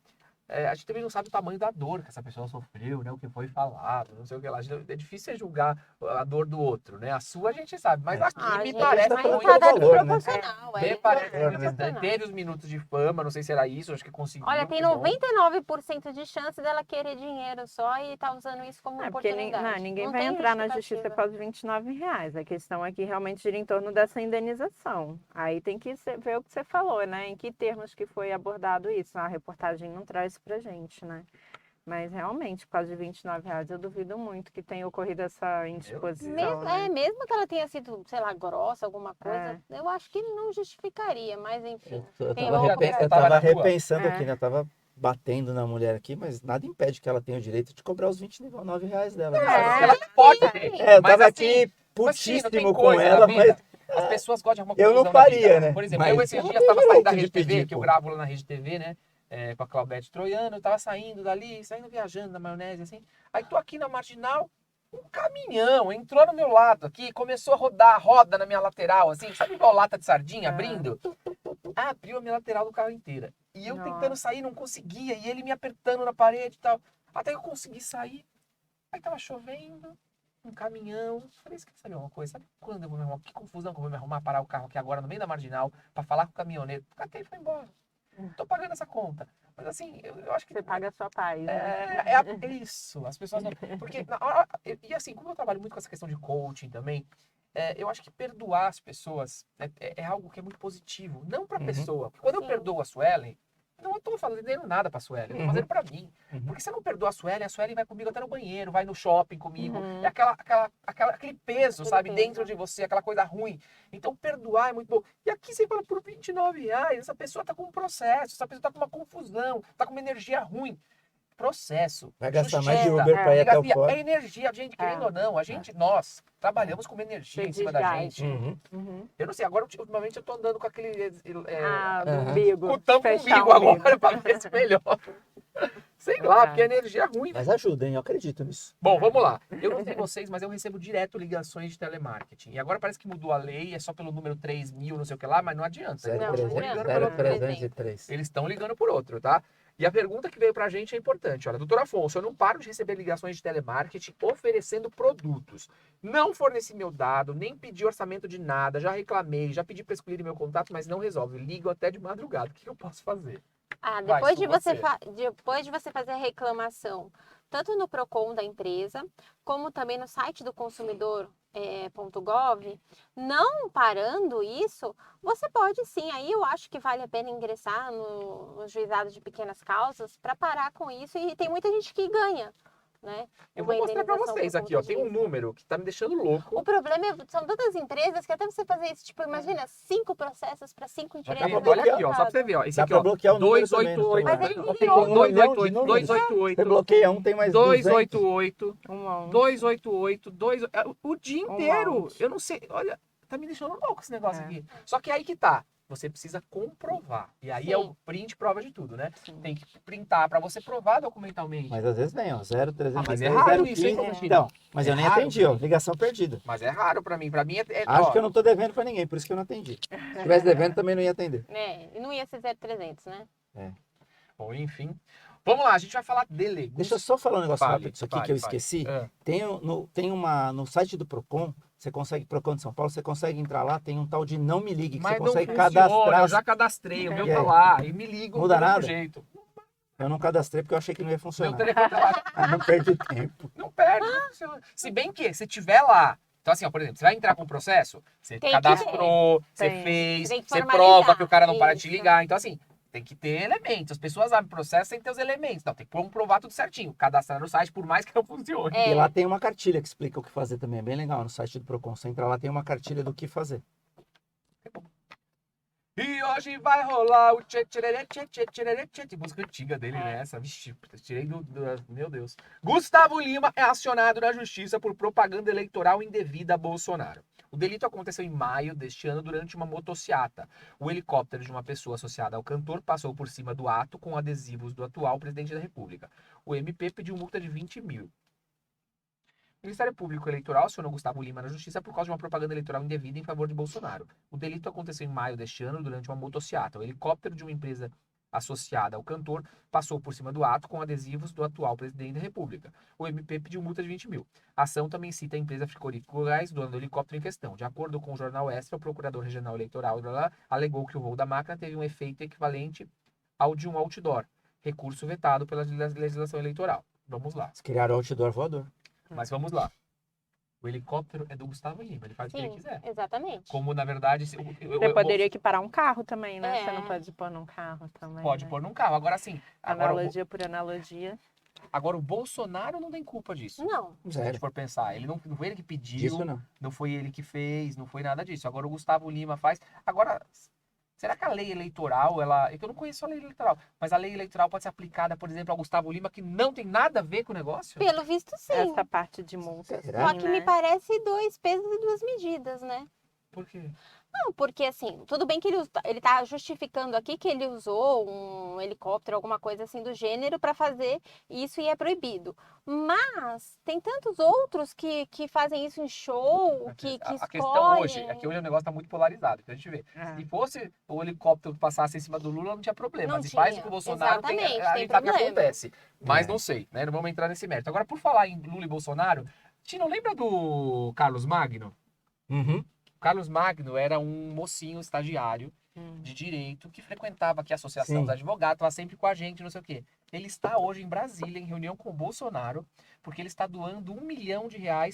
a gente também não sabe o tamanho da dor que essa pessoa sofreu, né? O que foi falado, não sei o que lá. É difícil julgar a dor do outro, né? A sua a gente sabe, mas aqui me gente, parece tá mas falando muito pelo tá dado valor, né? proporcional, Me parece valor, muito né? estranho. Teve os minutos de fama, não sei se era isso, acho que conseguiu. Olha, tem que bom. 99% de chance dela querer dinheiro só e tá usando isso como Porque oportunidade. ninguém Não vai tem entrar na justiça justificativa. por causa de R$ 29. A questão aqui realmente gira em torno dessa indenização. Aí tem que ver o que você falou, né? Em que termos que foi abordado isso. A reportagem não traz pra gente, né? Mas realmente, por causa de R$ 29, eu duvido muito que tenha ocorrido essa indisposição. Mesmo, né? mesmo que ela tenha sido, sei lá, grossa, alguma coisa, eu acho que não justificaria, mas enfim. Eu Tem tava, louco pra eu Tava tava na rua? repensando É. aqui, né? Eu tava batendo na mulher aqui, mas nada impede que ela tenha o direito de cobrar os R$ 29 dela. né? Ela pode ter. Eu mas tava assim, aqui mas sim, não tem putíssimo com coisa ela, na vida. mas As pessoas gostam de arrumar eu não confusão na faria, vida. né? Por exemplo, Mas eu esses ela dias tem estava saindo da direito de Rede TV, pedir, que eu pô. gravo lá na Rede TV, né? Com a Claudete Troiano, eu tava saindo dali, saindo viajando na maionese, assim. Aí tô aqui na Marginal, um caminhão entrou no meu lado aqui, começou a rodar a roda na minha lateral, assim, sabe igual lata de sardinha abrindo? Abriu a minha lateral do carro inteira. E eu tentando Nossa. sair, não conseguia, e ele me apertando na parede e tal. Até que eu consegui sair. Aí tava chovendo, um caminhão. Falei, você quer saber uma coisa? Sabe quando eu vou me arrumar? Que confusão que eu vou me arrumar, parar o carro aqui agora no meio da Marginal pra falar com o caminhoneiro. Catei e foi embora. Tô pagando essa conta. Mas assim, eu acho que Você paga a sua paz, né? é isso. As pessoas não. Porque, na hora, e assim, como eu trabalho muito com essa questão de coaching também, eu acho que perdoar as pessoas é algo que é muito positivo. Não pra Uhum. pessoa. Porque quando eu Sim. perdoo a Suelen, não estou fazendo nada pra Suelen, eu tô fazendo pra mim. Uhum. Porque se eu não perdoo a Suelen vai comigo até no banheiro, vai no shopping comigo. Uhum. É aquele peso, Aquele sabe, peso. dentro de você, aquela coisa ruim. Então, perdoar é muito bom. E aqui você fala, por R$ 29, essa pessoa tá com um processo, essa pessoa tá com uma confusão, tá com uma energia ruim. Processo. Vai gastar mais de justiça, Uber pra ir até o delegacia, fora. é energia, gente, querendo É. ou não, nós trabalhamos com uma energia Tem em cima da desgaste. gente. Uhum. Uhum. Eu não sei, agora ultimamente eu tô andando com aquele Ah, do Aham. umbigo. com o tampo Fechar umbigo o umbigo. agora pra ver se melhora. Sei lá, É. porque a energia é ruim, né? Mas ajuda, hein? Eu acredito nisso. Bom, vamos lá. Eu não sei vocês, mas eu recebo direto ligações de telemarketing. E agora parece que mudou a lei, é só pelo número 3.000, não sei o que lá, mas não adianta. Eles Não, estão não ligando adianta. pelo outro. 0303. Eles estão ligando por outro, tá? E a pergunta que veio pra gente é importante. Olha, doutor Afonso, eu não paro de receber ligações de telemarketing oferecendo produtos. Não forneci meu dado, nem pedi orçamento de nada, já reclamei, já pedi pra excluir meu contato, mas não resolve. Ligo até de madrugada. O que eu posso fazer? Vai, Depois de sou você. depois de você fazer a reclamação, tanto no Procon da empresa, como também no site do consumidor.gov, não parando isso, você pode sim, aí eu acho que vale a pena ingressar no juizado de pequenas causas para parar com isso, e tem muita gente que ganha, né? Eu uma vou mostrar pra indenização vocês por aqui, ó. conta Tem um disso. número que tá me deixando louco. O problema são tantas empresas que até você fazer isso, tipo, imagina, 5 processos para 5 dá empresas. pra Olha bloquear. aqui, ó, só pra você ver, ó. Esse Dá aqui, pra ó. bloquear o número também no 288. Mas celular. ele Tem virou. um milhão de números. 288. Você bloqueia um, tem mais 200. 288. Um monte. 288. O dia Um inteiro. monte. Eu não sei. Olha, tá me deixando louco esse negócio É. aqui. Só que aí que tá. Você precisa comprovar. E aí é o Sim. print prova de tudo, né? Sim. Tem que printar pra você provar documentalmente. Mas às vezes vem, ó. 0303, Ah, mas é raro isso, hein, 015. Constantino? Então, mas É eu nem raro atendi, pra ó. mim. Ligação perdida. Mas é raro pra mim. Pra mim Acho ó, que eu não tô devendo pra ninguém, por isso que eu não atendi. Se tivesse devendo, também não ia atender. E não ia ser 0300, né? Bom, enfim. Vamos lá, a gente vai falar dele. Deixa eu só falar um negócio Fale, rápido, isso aqui fale, que eu fale. esqueci. É. No site do Procon, você consegue, Procon de São Paulo, você consegue entrar lá, tem um tal de Não Me Ligue, que Mas você não consegue funciona, cadastrar. eu já cadastrei, o meu E tá aí? lá, e me ligo Muda do mesmo nada? jeito. Eu não cadastrei porque eu achei que não ia Meu funcionar. telefone tá lá. Ah, não perdi tempo. Não perde, não funciona. Se bem que, se tiver lá, então assim, ó, por exemplo, você vai entrar com o processo, você Tem que cadastrou, você Tem. fez, Tem que você formalizar, prova que o cara não para de te isso. ligar. Então assim, tem que ter elementos. As pessoas abrem processo sem ter os elementos. Então tem que comprovar tudo certinho. Cadastrar no site, por mais que não funcione. É. E lá tem uma cartilha que explica o que fazer também. É bem legal no site do Procon. Você entra lá, tem uma cartilha do que fazer. E hoje vai rolar o tchê tchererê, tchê tchê tchererê, tchê tchê. Música antiga dele, né? Essa, vixi, tirei meu Deus. Gustavo Lima é acionado na justiça por propaganda eleitoral indevida a Bolsonaro. O delito aconteceu em maio deste ano durante uma motociata. O helicóptero de uma pessoa associada ao cantor passou por cima do ato com adesivos do atual presidente da República. O MP pediu multa de 20 mil. O Ministério Público Eleitoral acionou Gustavo Lima na justiça por causa de uma propaganda eleitoral indevida em favor de Bolsonaro. O delito aconteceu em maio deste ano durante uma motociata. O helicóptero de uma empresa associada ao cantor passou por cima do ato com adesivos do atual presidente da República. O MP pediu multa de 20 mil. A ação também cita a empresa frigorífica Goiás, dona do helicóptero em questão. De acordo com o jornal Extra, o procurador regional eleitoral alegou que o voo da máquina teve um efeito equivalente ao de um outdoor, recurso vetado pela legislação eleitoral. Vamos lá. Eles criaram outdoor voador. Mas vamos lá. O helicóptero é do Gustavo Lima, ele faz o que ele Sim, quiser. exatamente. Como, na verdade, Você poderia equiparar um carro também, né? É. Você não pode pôr num carro também. pode né? pôr num carro. Agora, assim, Analogia por analogia. agora o Bolsonaro não tem culpa disso. Não. Se a gente Zero. for pensar, ele não foi ele que pediu, Disso não. não foi ele que fez, não foi nada disso. Agora o Gustavo Lima faz. Agora, será que a lei eleitoral, é que eu não conheço a lei eleitoral, mas a lei eleitoral pode ser aplicada, por exemplo, ao Gustavo Lima, que não tem nada a ver com o negócio? Pelo visto, sim. Essa parte de multa. Será? Só que me parece 2 pesos e 2 medidas, né? Por quê? Não, porque assim, tudo bem que ele tá justificando aqui que ele usou um helicóptero, alguma coisa assim do gênero para fazer isso e é proibido. Mas tem tantos outros que fazem isso em show, que A questão hoje escolhem. é que hoje o negócio tá muito polarizado. Então a gente vê. É. Se fosse o helicóptero que passasse em cima do Lula, não tinha problema. Não Se faz tinha. com o Bolsonaro, Exatamente, a tem gente sabe o que problema. acontece. Mas É. não sei, né? Não vamos entrar nesse mérito. Agora, por falar em Lula e Bolsonaro, Tino, lembra do Carlos Magno? Uhum. O Carlos Magno era um mocinho estagiário de direito que frequentava aqui a Associação Sim. dos Advogados, estava sempre com a gente, não sei o quê. Ele está hoje em Brasília, em reunião com o Bolsonaro, porque ele está doando R$1 milhão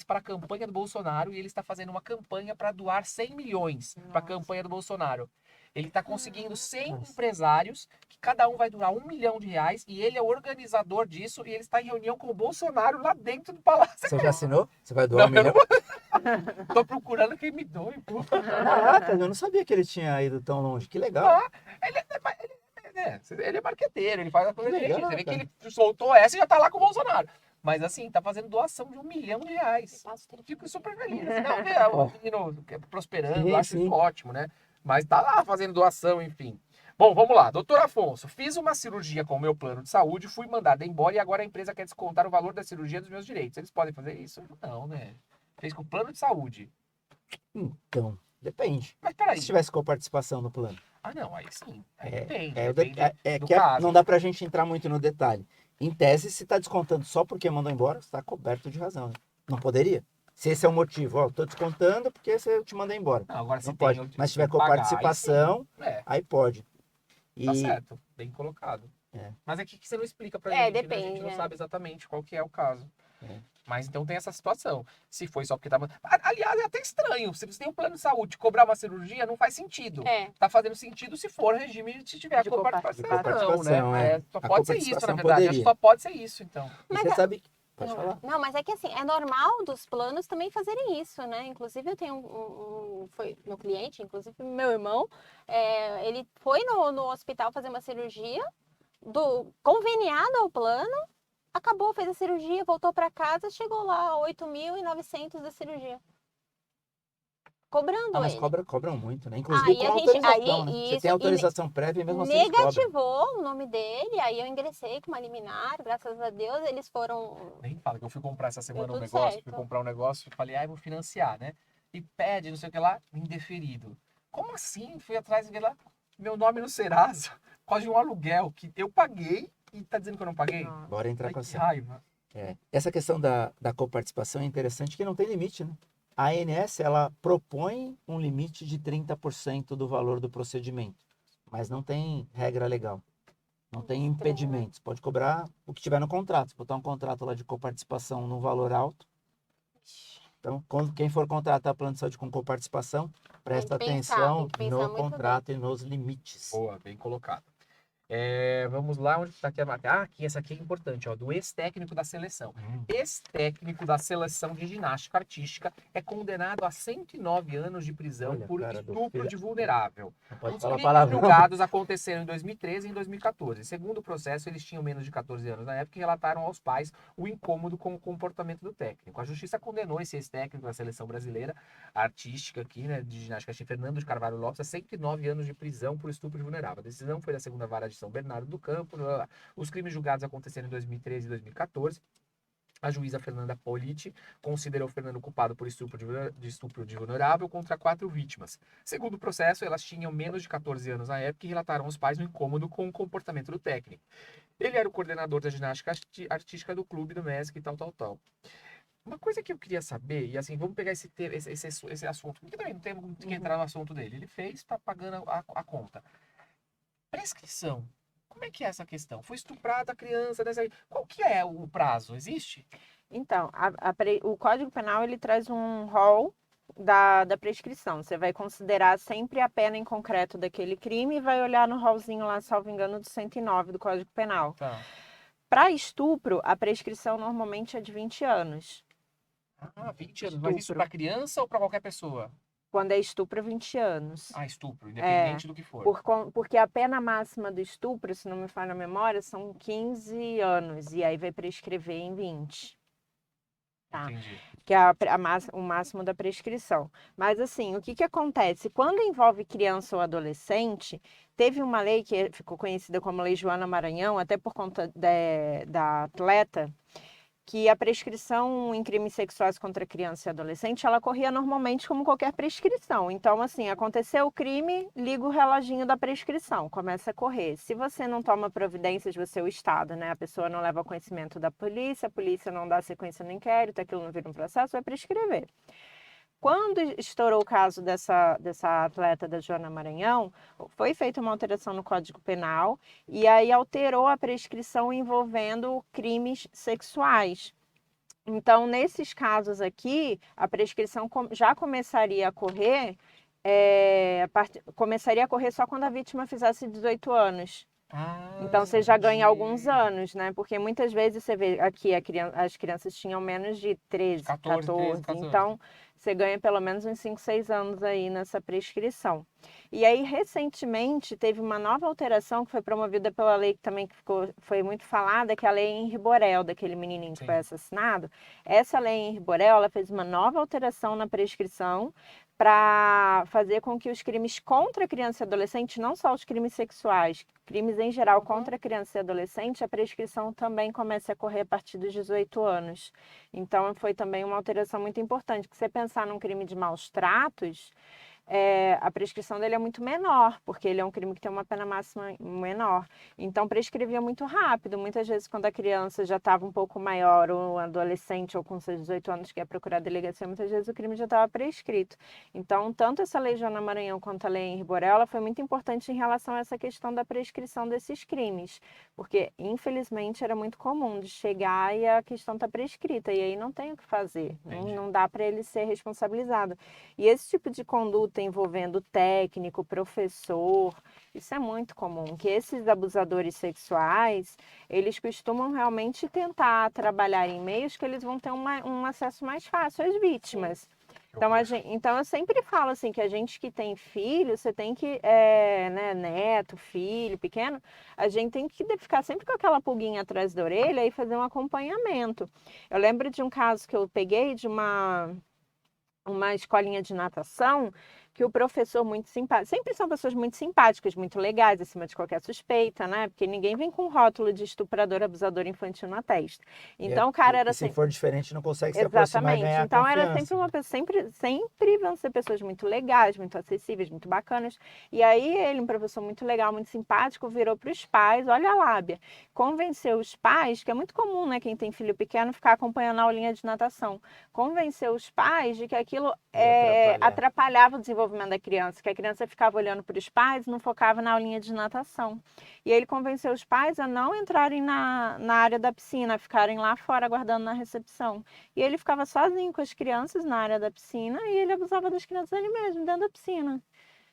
para a campanha do Bolsonaro e ele está fazendo uma campanha para doar 100 milhões para a campanha do Bolsonaro. Ele está conseguindo 100 Nossa. empresários, que cada um vai doar R$1 milhão, e ele é o organizador disso, e ele está em reunião com o Bolsonaro lá dentro do Palácio. Você já assinou? Você vai doar 1 Não, eu milhão? Tô procurando quem me doe, pô. Caraca, eu não sabia que ele tinha ido tão longe. Que legal. Ele é marqueteiro, ele faz a coisa Que direitinho. legal, Você vê que cara. ele soltou essa e já tá lá com o Bolsonaro. Mas assim, tá fazendo doação de R$1 milhão. Passa o telefone. Fico super feliz. Não, ver o menino prosperando, Sim, eu acho sim. isso ótimo, né? Mas tá lá fazendo doação, enfim. Bom, vamos lá. Doutor Afonso, fiz uma cirurgia com o meu plano de saúde, fui mandado embora e agora a empresa quer descontar o valor da cirurgia dos meus direitos. Eles podem fazer isso? Não, né? Fez com o plano de saúde. Então, depende. Mas peraí. Se tivesse com participação no plano. Ah, não, aí sim. Aí depende. É, Depende do que caso. não dá pra gente entrar muito no detalhe. Em tese, se tá descontando só porque mandou embora, você tá coberto de razão. Né? Não poderia? Se esse é o motivo, ó, tô descontando porque eu te mandei embora. Não, agora se Não tem, pode. eu- Mas se tiver tem com que pagar, participação, É, aí pode. E tá certo. Bem colocado. É. Mas é que você não explica pra É, gente, né? A depende, gente não é. sabe exatamente qual que é o caso. É. Mas então tem essa situação. Se foi só porque tava... Aliás, é até estranho. Se você tem um plano de saúde, cobrar uma cirurgia não faz sentido. É. Tá fazendo sentido se for regime, se tiver De coparticipação, coparticipação, né? é. Só A pode ser isso, na coparticipação verdade. Acho que poderia. só pode ser isso, então. e Mas você a- sabe. Pode falar. Não, mas é que assim, é normal dos planos também fazerem isso, né? Inclusive eu tenho foi meu cliente, inclusive meu irmão, ele foi no hospital fazer uma cirurgia conveniado ao plano, acabou, fez a cirurgia, voltou para casa, chegou lá 8.900 da cirurgia. Cobrando Ah, mas ele. cobram muito, né? Inclusive Aí com a gente- autorização, aí né? isso- Você tem e autorização prévia e mesmo assim eles cobram. Negativou o nome dele, aí eu ingressei com uma liminar, graças a Deus eles foram. Nem fala que eu fui comprar essa semana Deu um tudo negócio, certo. fui comprar um negócio e falei, vou financiar, né? E pede, não sei o que lá, indeferido. Como assim? Fui atrás e vi lá, meu nome no Serasa, quase um aluguel que eu paguei e tá dizendo que eu não paguei? Não. Bora entrar Ai, com que essa. raiva. É. Essa questão da coparticipação é interessante que não tem limite, né? A ANS, ela propõe um limite de 30% do valor do procedimento, mas não tem regra legal. Não tem Estranho. impedimentos. Pode cobrar o que tiver no contrato. Se botar um contrato lá de coparticipação num valor alto, então quem for contratar plano de saúde com coparticipação, presta Tem que pensar, atenção tem que pensar no muito bem. contrato e nos limites. Boa, bem colocado. Vamos lá, onde está aqui a matéria? Aqui, essa aqui é importante, ó, do ex-técnico da seleção. Ex-técnico da seleção de ginástica artística é condenado a 109 anos de prisão Olha a por cara do estupro filho. de vulnerável. Não pode Os falar crimes palavrão. julgados aconteceram em 2013 e em 2014. Segundo o processo, eles tinham menos de 14 anos na época e relataram aos pais o incômodo com o comportamento do técnico. A justiça condenou esse ex-técnico da seleção brasileira artística aqui, né, de ginástica artística, Fernando de Carvalho Lopes, a 109 anos de prisão por estupro de vulnerável. A decisão foi da segunda vara de São Bernardo do Campo. Os crimes julgados aconteceram em 2013 e 2014. A juíza Fernanda Politi considerou Fernando culpado por estupro de vulnerável contra 4 vítimas. Segundo o processo, elas tinham menos de 14 anos na época e relataram aos pais um incômodo com o comportamento do técnico. Ele era o coordenador da ginástica artística do clube do MESC e tal. Uma coisa que eu queria saber, e assim, vamos pegar esse assunto, porque também não tem que entrar no assunto dele. Ele fez, tá pagando a conta. Prescrição. Como é que é essa questão? Foi estuprada a criança dessa aí. Qual que é o prazo? Existe? Então, o Código Penal ele traz um rol da prescrição. Você vai considerar sempre a pena em concreto daquele crime e vai olhar no rolzinho lá, salvo engano, do 109 do Código Penal. Tá. Para estupro, a prescrição normalmente é de 20 anos. 20 anos. Mas isso para criança ou para qualquer pessoa? Quando é estupro, 20 anos. Estupro, independente do que for. Porque a pena máxima do estupro, se não me falha a memória, são 15 anos. E aí vai prescrever em 20. Tá? Entendi. Que é o máximo da prescrição. Mas assim, o que acontece? Quando envolve criança ou adolescente, teve uma lei que ficou conhecida como Lei Joana Maranhão, até por conta da atleta, que a prescrição em crimes sexuais contra criança e adolescente, ela corria normalmente como qualquer prescrição. Então, assim, aconteceu o crime, liga o reloginho da prescrição, começa a correr. Se você não toma providências, você é o Estado, né? A pessoa não leva ao conhecimento da polícia, a polícia não dá sequência no inquérito, aquilo não vira um processo, vai prescrever. Quando estourou o caso dessa atleta da Joana Maranhão, foi feita uma alteração no Código Penal e aí alterou a prescrição envolvendo crimes sexuais. Então, nesses casos aqui, a prescrição já começaria a correr, só quando a vítima fizesse 18 anos. Então, você já ganha alguns anos, né? Porque muitas vezes você vê aqui as crianças tinham menos de 13, 14. Então, você ganha pelo menos uns 5, 6 anos aí nessa prescrição. E aí, recentemente, teve uma nova alteração que foi promovida pela lei que também foi muito falada, que é a lei Henri Borel, daquele menininho que foi assassinado. Essa lei Henri Borel, ela fez uma nova alteração na prescrição para fazer com que os crimes contra criança e adolescente, não só os crimes sexuais, crimes em geral contra criança e adolescente, a prescrição também comece a correr a partir dos 18 anos. Então, foi também uma alteração muito importante, que você pensar num crime de maus tratos, a prescrição dele é muito menor, porque ele é um crime que tem uma pena máxima menor. Então, prescrevia muito rápido. Muitas vezes, quando a criança já estava um pouco maior, ou adolescente, ou com seus 18 anos, que ia procurar a delegacia, muitas vezes o crime já estava prescrito. Então, tanto essa lei Joana Maranhão quanto a lei Henri Borel, ela foi muito importante em relação a essa questão da prescrição desses crimes. Porque, infelizmente, era muito comum de chegar e a questão está prescrita, e aí não tem o que fazer. Não dá para ele ser responsabilizado. E esse tipo de conduta envolvendo técnico, professor, isso é muito comum, que esses abusadores sexuais, eles costumam realmente tentar trabalhar em meios que eles vão ter um acesso mais fácil às vítimas. Então, eu sempre falo assim, que a gente que tem filho, você tem que, neto, filho, pequeno, a gente tem que ficar sempre com aquela pulguinha atrás da orelha e fazer um acompanhamento. Eu lembro de um caso que eu peguei de uma escolinha de natação, que o professor muito simpático, sempre são pessoas muito simpáticas, muito legais, acima de qualquer suspeita, né? Porque ninguém vem com rótulo de estuprador, abusador infantil na testa. Então, o cara era se for diferente, não consegue se aproximar e ganhar então, confiança. era sempre uma pessoa, sempre vão ser pessoas muito legais, muito acessíveis, muito bacanas. E aí, ele, um professor muito legal, muito simpático, virou para os pais, olha a lábia, convenceu os pais, que é muito comum, né? Quem tem filho pequeno, ficar acompanhando a aulinha de natação. Convenceu os pais de que aquilo atrapalhava o desenvolvimento da criança, que a criança ficava olhando para os pais e não focava na aulinha de natação. E ele convenceu os pais a não entrarem na área da piscina, a ficarem lá fora aguardando na recepção. E ele ficava sozinho com as crianças na área da piscina e ele abusava das crianças ali mesmo, dentro da piscina.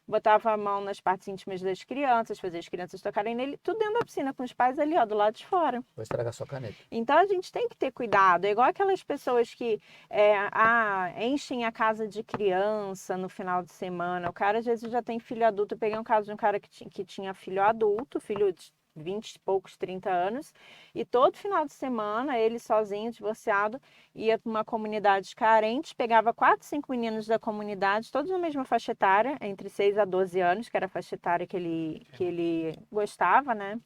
Botava a mão nas partes íntimas das crianças, fazia as crianças tocarem nele, tudo dentro da piscina, com os pais ali, ó, do lado de fora. Vou estragar sua caneta. Então, a gente tem que ter cuidado. É igual aquelas pessoas que enchem a casa de criança no final de semana. O cara, às vezes, já tem filho adulto. Eu peguei um caso de um cara que tinha filho adulto, filho de 20 e poucos, 30 anos, e todo final de semana, ele sozinho, divorciado, ia para uma comunidade carente, pegava 4, 5 meninos da comunidade, todos na mesma faixa etária, entre 6 a 12 anos, que era a faixa etária que ele gostava, né?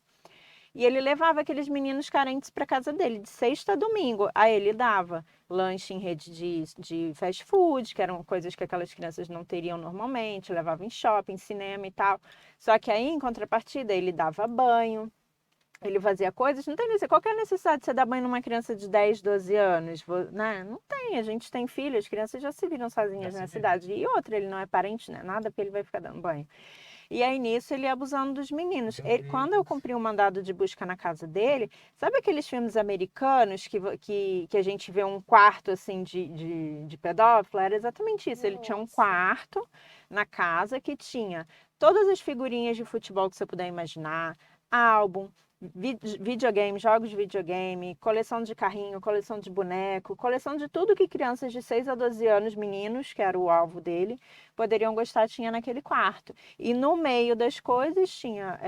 E ele levava aqueles meninos carentes para casa dele, de sexta a domingo. Aí ele dava lanche em rede de fast food, que eram coisas que aquelas crianças não teriam normalmente, levava em shopping, cinema e tal. Só que aí, em contrapartida, ele dava banho, ele fazia coisas, não tem qual que é a necessidade de você dar banho numa criança de 10, 12 anos, né? Não tem, a gente tem filho, as crianças já se viram sozinhas na cidade. E outra, ele não é parente, né? Nada, porque ele vai ficar dando banho. E aí, nisso, ele ia abusando dos meninos. Quando eu cumpri um mandado de busca na casa dele, sabe aqueles filmes americanos que a gente vê um quarto, assim, de pedófilo? Era exatamente isso. Ele tinha um quarto na casa que tinha todas as figurinhas de futebol que você puder imaginar, álbum, videogame, jogos de videogame, coleção de carrinho, coleção de boneco, coleção de tudo que crianças de 6 a 12 anos, meninos, que era o alvo dele, poderiam gostar, tinha naquele quarto. E no meio das coisas tinha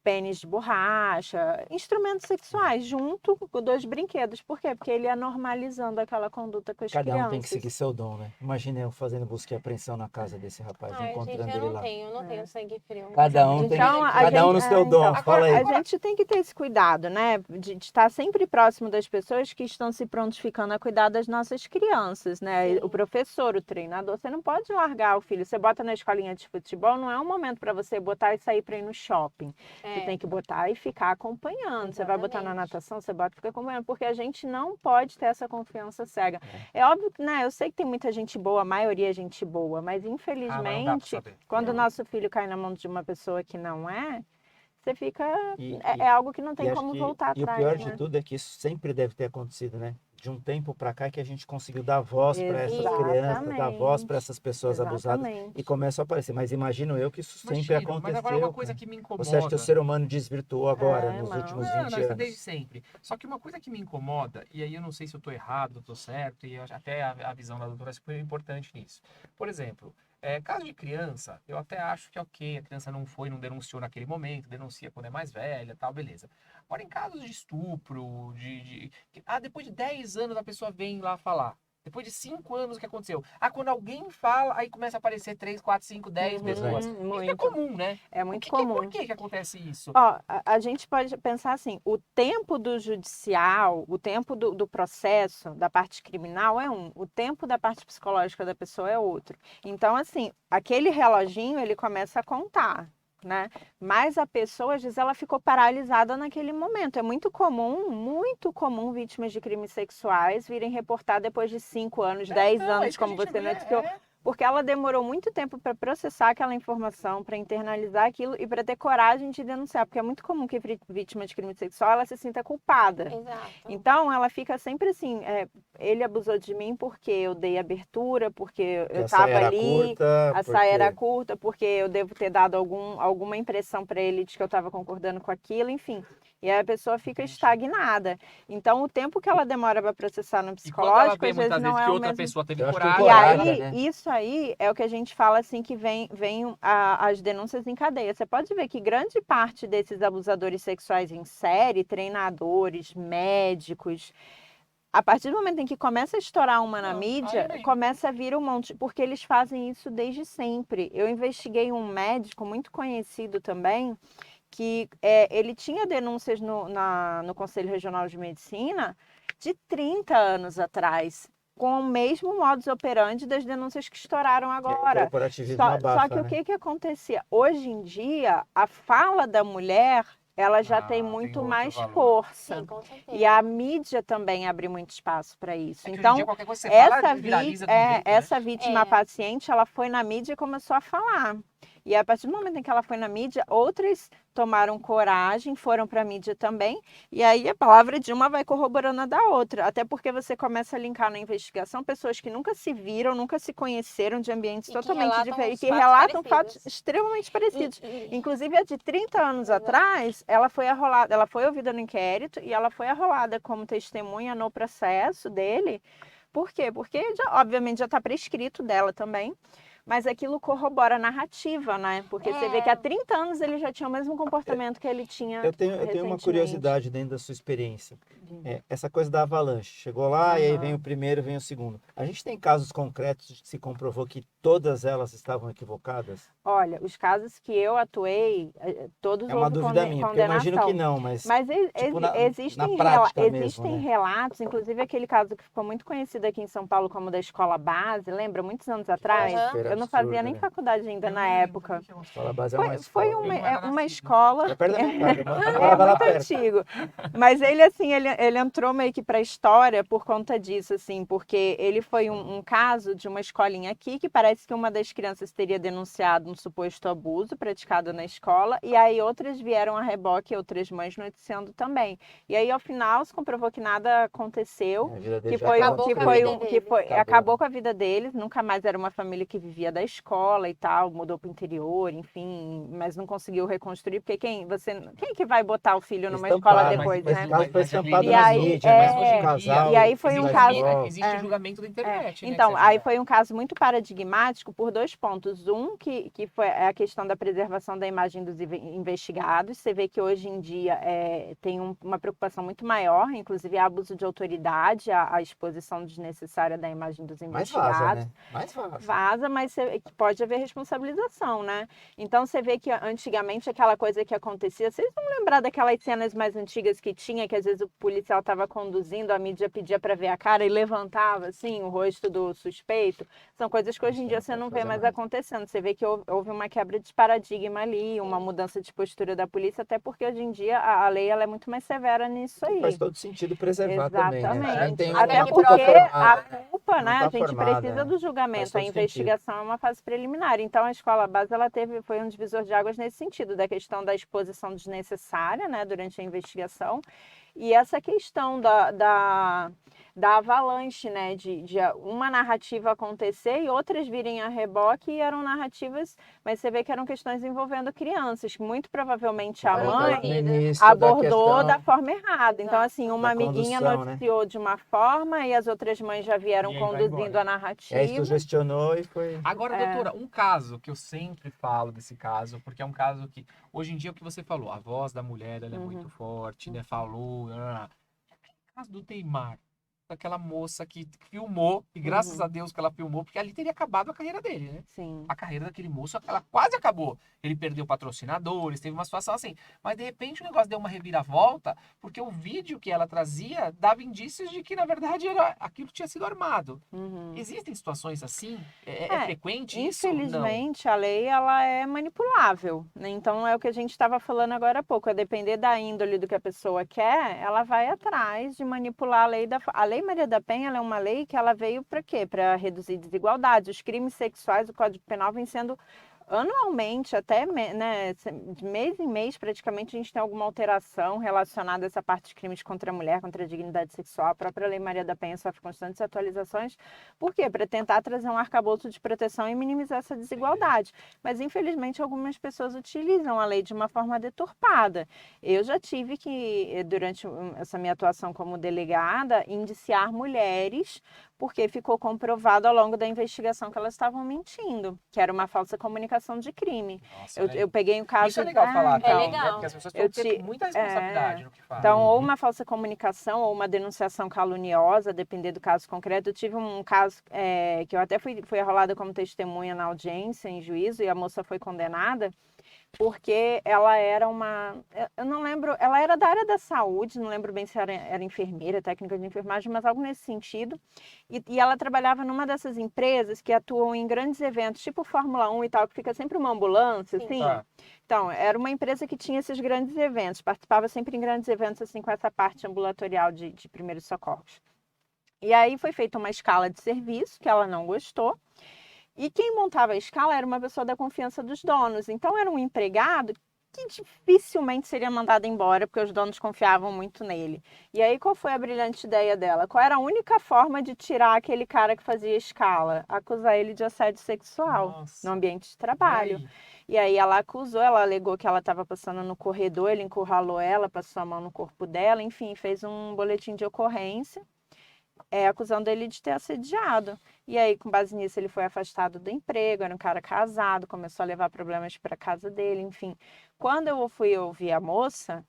pênis de borracha, instrumentos sexuais, junto com 2 brinquedos. Por quê? Porque ele ia normalizando aquela conduta com as Cada crianças. um tem que seguir seu dom, né? Imagina eu fazendo busca e apreensão na casa desse rapaz, Ai, encontrando gente, ele lá. eu não tenho sangue frio. Cada um tem, Então, a cada um gente- no seu dom, então, fala aí. A gente tem que ter esse cuidado, né? De estar sempre próximo das pessoas que estão se prontificando a cuidar das nossas crianças, né? Sim. O professor, o treinador, você não pode largar o filho. Você bota na escolinha de futebol, não é um momento para você botar e sair para ir no shopping. Você tem que botar e ficar acompanhando. Você vai botar na Exatamente. natação, você bota e fica acompanhando, porque a gente não pode ter essa confiança cega. É óbvio que, né? Eu sei que tem muita gente boa, a maioria é gente boa, mas mas não dá pra infelizmente, saber. quando o Não. nosso filho cai na mão de uma pessoa que não é, você fica. E, É algo que não e tem acho como que, voltar e o atrás, pior né? de tudo é que isso sempre deve ter acontecido, né? De um tempo para cá que a gente conseguiu dar voz para essas crianças, dar voz para essas pessoas abusadas Exatamente. e começam a aparecer. Mas imagino eu que isso sempre Imagino, mas agora aconteceu. uma coisa cara. que me Você acha que o incomoda. ser humano desvirtuou agora, nos não. últimos Não, 20 não, isso é desde anos? sempre. Só que uma coisa que me incomoda, e aí eu não sei se eu tô errado, eu tô certo, e eu acho até a visão da doutora é super importante nisso. Por exemplo, caso de criança, eu até acho que é ok, a criança não foi, não denunciou naquele momento, denuncia quando é mais velha, tal, beleza. Agora, em casos de estupro, depois de 10 anos a pessoa vem lá falar. Depois de 5 anos, o que aconteceu? Quando alguém fala, aí começa a aparecer 3, 4, 5, 10 pessoas. Isso é Muito. comum, né? É muito comum. Por que acontece isso? Ó, a gente pode pensar assim, o tempo do judicial, o tempo do processo, da parte criminal é um, o tempo da parte psicológica da pessoa é outro. Então, assim, aquele reloginho, ele começa a contar, né? Mas a pessoa, às vezes, ela ficou paralisada naquele momento. É muito comum vítimas de crimes sexuais virem reportar depois de 5 anos, 10 anos, como você noticiou. Porque ela demorou muito tempo para processar aquela informação, para internalizar aquilo e para ter coragem de denunciar. Porque é muito comum que vítima de crime sexual ela se sinta culpada. Exato. Então ela fica sempre assim: ele abusou de mim porque eu dei abertura, porque eu estava ali, a saia era curta, porque eu devo ter dado alguma impressão para ele de que eu estava concordando com aquilo, enfim. E aí a pessoa fica estagnada. Então, o tempo que ela demora para processar no psicológico, às vezes não é que o outra mesmo. pessoa teve Eu acho que coragem. E coragem, aí, né? isso aí é o que a gente fala assim que vem as denúncias em cadeia. Você pode ver que grande parte desses abusadores sexuais em série, treinadores, médicos, a partir do momento em que começa a estourar uma na mídia, começa a vir um monte, porque eles fazem isso desde sempre. Eu investiguei um médico muito conhecido também, que ele tinha denúncias no Conselho Regional de Medicina de 30 anos atrás, com o mesmo modus operandi das denúncias que estouraram agora. O corporativismo Só abafa, que o né? que acontecia? Hoje em dia, a fala da mulher, ela já tem tem muito outro mais valor. força. Sim, com certeza. E a mídia também abre muito espaço para isso. É que hoje em Então, dia qualquer coisa que você fala, essa, viraliza de um jeito, né? essa vítima É. paciente, ela foi na mídia e começou a falar. E a partir do momento em que ela foi na mídia, outras tomaram coragem, foram para a mídia também. E aí a palavra de uma vai corroborando a da outra. Até porque você começa a linkar na investigação pessoas que nunca se viram, nunca se conheceram, de ambientes E que totalmente relatam diferentes, os que fatos relatam parecidos. fatos extremamente parecidos. E- Inclusive, a de 30 anos Exato. atrás, ela foi arrolada, ela foi ouvida no inquérito e ela foi arrolada como testemunha no processo dele. Por quê? Porque, obviamente, já está prescrito dela também. Mas aquilo corrobora a narrativa, né? Porque você vê que há 30 anos ele já tinha o mesmo comportamento que ele tinha Eu tenho uma recentemente. curiosidade dentro da sua experiência. Essa coisa da avalanche. Chegou lá e aí vem o primeiro, vem o segundo. A gente tem casos concretos que se comprovou que todas elas estavam equivocadas? Olha, os casos que eu atuei, todos É uma houve dúvida minha, porque eu imagino que condenação. não, mas Mas tipo na existem, prática mesmo, existem né? relatos, inclusive aquele caso que ficou muito conhecido aqui em São Paulo como da escola base, lembra? Muitos anos atrás. Aham. Super Eu não fazia absurdo, nem né? faculdade ainda Eu na não lembro, época. como que é uma Escola base é uma Foi escola. Eu não era uma nascido. escola. É perto da minha casa, eu É morava lá muito perto. antigo. Mas ele, assim, ele entrou meio que para a história por conta disso, assim, porque ele foi um caso de uma escolinha aqui que parece que uma das crianças teria denunciado um suposto abuso praticado na escola, e aí outras vieram a reboque, outras mães noticiando também. E aí, ao final, se comprovou que nada aconteceu, A vida dele que já foi, estava Acabou que com a foi vida um, que deles. foi, Acabou. acabou com a vida deles, nunca mais era uma família que vivia da escola e tal, mudou para o interior, enfim, mas não conseguiu reconstruir, porque quem que vai botar o filho numa escola Estampado, depois, esse né? caso foi estampado E nas aí, mídias, né? hoje em Um dia, casal e aí foi um da caso- escola. Existe o julgamento da internet, né? Então, que você aí julga. foi um caso muito paradigmático por dois pontos. Um, que foi a questão da preservação da imagem dos investigados. Você vê que hoje em dia tem uma preocupação muito maior, inclusive abuso de autoridade, a exposição desnecessária da imagem dos Mais vaza, investigados. né? Mais vaza. Vaza, mas pode haver responsabilização, né? Então você vê que antigamente aquela coisa que acontecia, vocês vão lembrar daquelas cenas mais antigas que tinha, que às vezes o policial estava conduzindo, a mídia pedia para ver a cara e levantava assim o rosto do suspeito. São coisas que hoje em Isso dia não você pode não vê fazer mais mais. acontecendo. Você vê que houve uma quebra de paradigma ali, uma Sim. mudança de postura da polícia, até porque hoje em dia a lei ela é muito mais severa nisso Que faz aí. todo sentido preservar também, né? Se não Exatamente. tem Até Até que uma culpa porque prove- a formada, culpa, não né? tá A gente formada, precisa né? do Faz julgamento. A todo sentido. investigação é uma fase preliminar. Então, a escola base ela foi um divisor de águas nesse sentido, da questão da exposição desnecessária, né, durante a investigação, e essa questão da avalanche, né, de uma narrativa acontecer e outras virem a reboque, e eram narrativas, mas você vê que eram questões envolvendo crianças, que muito provavelmente a Foram mãe No induzidas. início da abordou da questão forma errada. Então, Exato. assim, uma da amiguinha condução, né? noticiou de uma forma e as outras mães já vieram E aí vai conduzindo embora. a E aí narrativa. sugestionou e foi. Agora, É. doutora, um caso que eu sempre falo desse caso, porque é um caso que, hoje em dia, o que você falou, a voz da mulher, ela é muito forte, né? Falou. O caso do Neymar, daquela moça que filmou, e graças a Deus que ela filmou, porque ali teria acabado a carreira dele, né? Sim. A carreira daquele moço, ela quase acabou. Ele perdeu patrocinadores, teve uma situação assim. Mas de repente o negócio deu uma reviravolta, porque o vídeo que ela trazia dava indícios de que, na verdade, aquilo tinha sido armado. Uhum. Existem situações assim? É É, frequente isso? Não. Infelizmente, a lei ela é manipulável, né? Então é o que a gente estava falando agora há pouco. A depender da índole do que a pessoa quer, ela vai atrás de manipular a lei a Lei Maria da Penha, ela é uma lei que ela veio para quê? Para reduzir desigualdade. Os crimes sexuais, o Código Penal vem sendo anualmente, até né, de mês em mês, praticamente, a gente tem alguma alteração relacionada a essa parte de crimes contra a mulher, contra a dignidade sexual. A própria Lei Maria da Penha sofre constantes atualizações. Por quê? Para tentar trazer um arcabouço de proteção e minimizar essa desigualdade. Mas, infelizmente, algumas pessoas utilizam a lei de uma forma deturpada. Eu já tive que, durante essa minha atuação como delegada, indiciar mulheres porque ficou comprovado ao longo da investigação que elas estavam mentindo, que era uma falsa comunicação de crime. Nossa, Eu peguei um caso... isso é legal falar então, também, né? legal. Porque as pessoas eu têm que ter te- muita responsabilidade no que fazem. Então, ou uma falsa comunicação, ou uma denunciação caluniosa, depender do caso concreto. Eu tive um caso que eu até fui arrolada como testemunha na audiência, em juízo, e a moça foi condenada, porque ela era eu não lembro, ela era da área da saúde, não lembro bem se era enfermeira, técnica de enfermagem, mas algo nesse sentido. E ela trabalhava numa dessas empresas que atuam em grandes eventos, tipo Fórmula 1 e tal, que fica sempre uma ambulância, Sim. assim. Tá. Então, era uma empresa que tinha esses grandes eventos, participava sempre em grandes eventos, assim, com essa parte ambulatorial de primeiros socorros. E aí foi feita uma escala de serviço, que ela não gostou, e quem montava a escala era uma pessoa da confiança dos donos. Então, era um empregado que dificilmente seria mandado embora, porque os donos confiavam muito nele. E aí, qual foi a brilhante ideia dela? Qual era a única forma de tirar aquele cara que fazia escala? Acusar ele de assédio sexual Nossa. no ambiente de E trabalho. aí? E aí ela acusou, ela alegou que ela estava passando no corredor, ele encurralou ela, passou a mão no corpo dela, enfim, fez um boletim de ocorrência, acusando ele de ter assediado. E aí, com base nisso, ele foi afastado do emprego, era um cara casado, começou a levar problemas para casa dele, enfim. Quando eu fui ouvir a moça,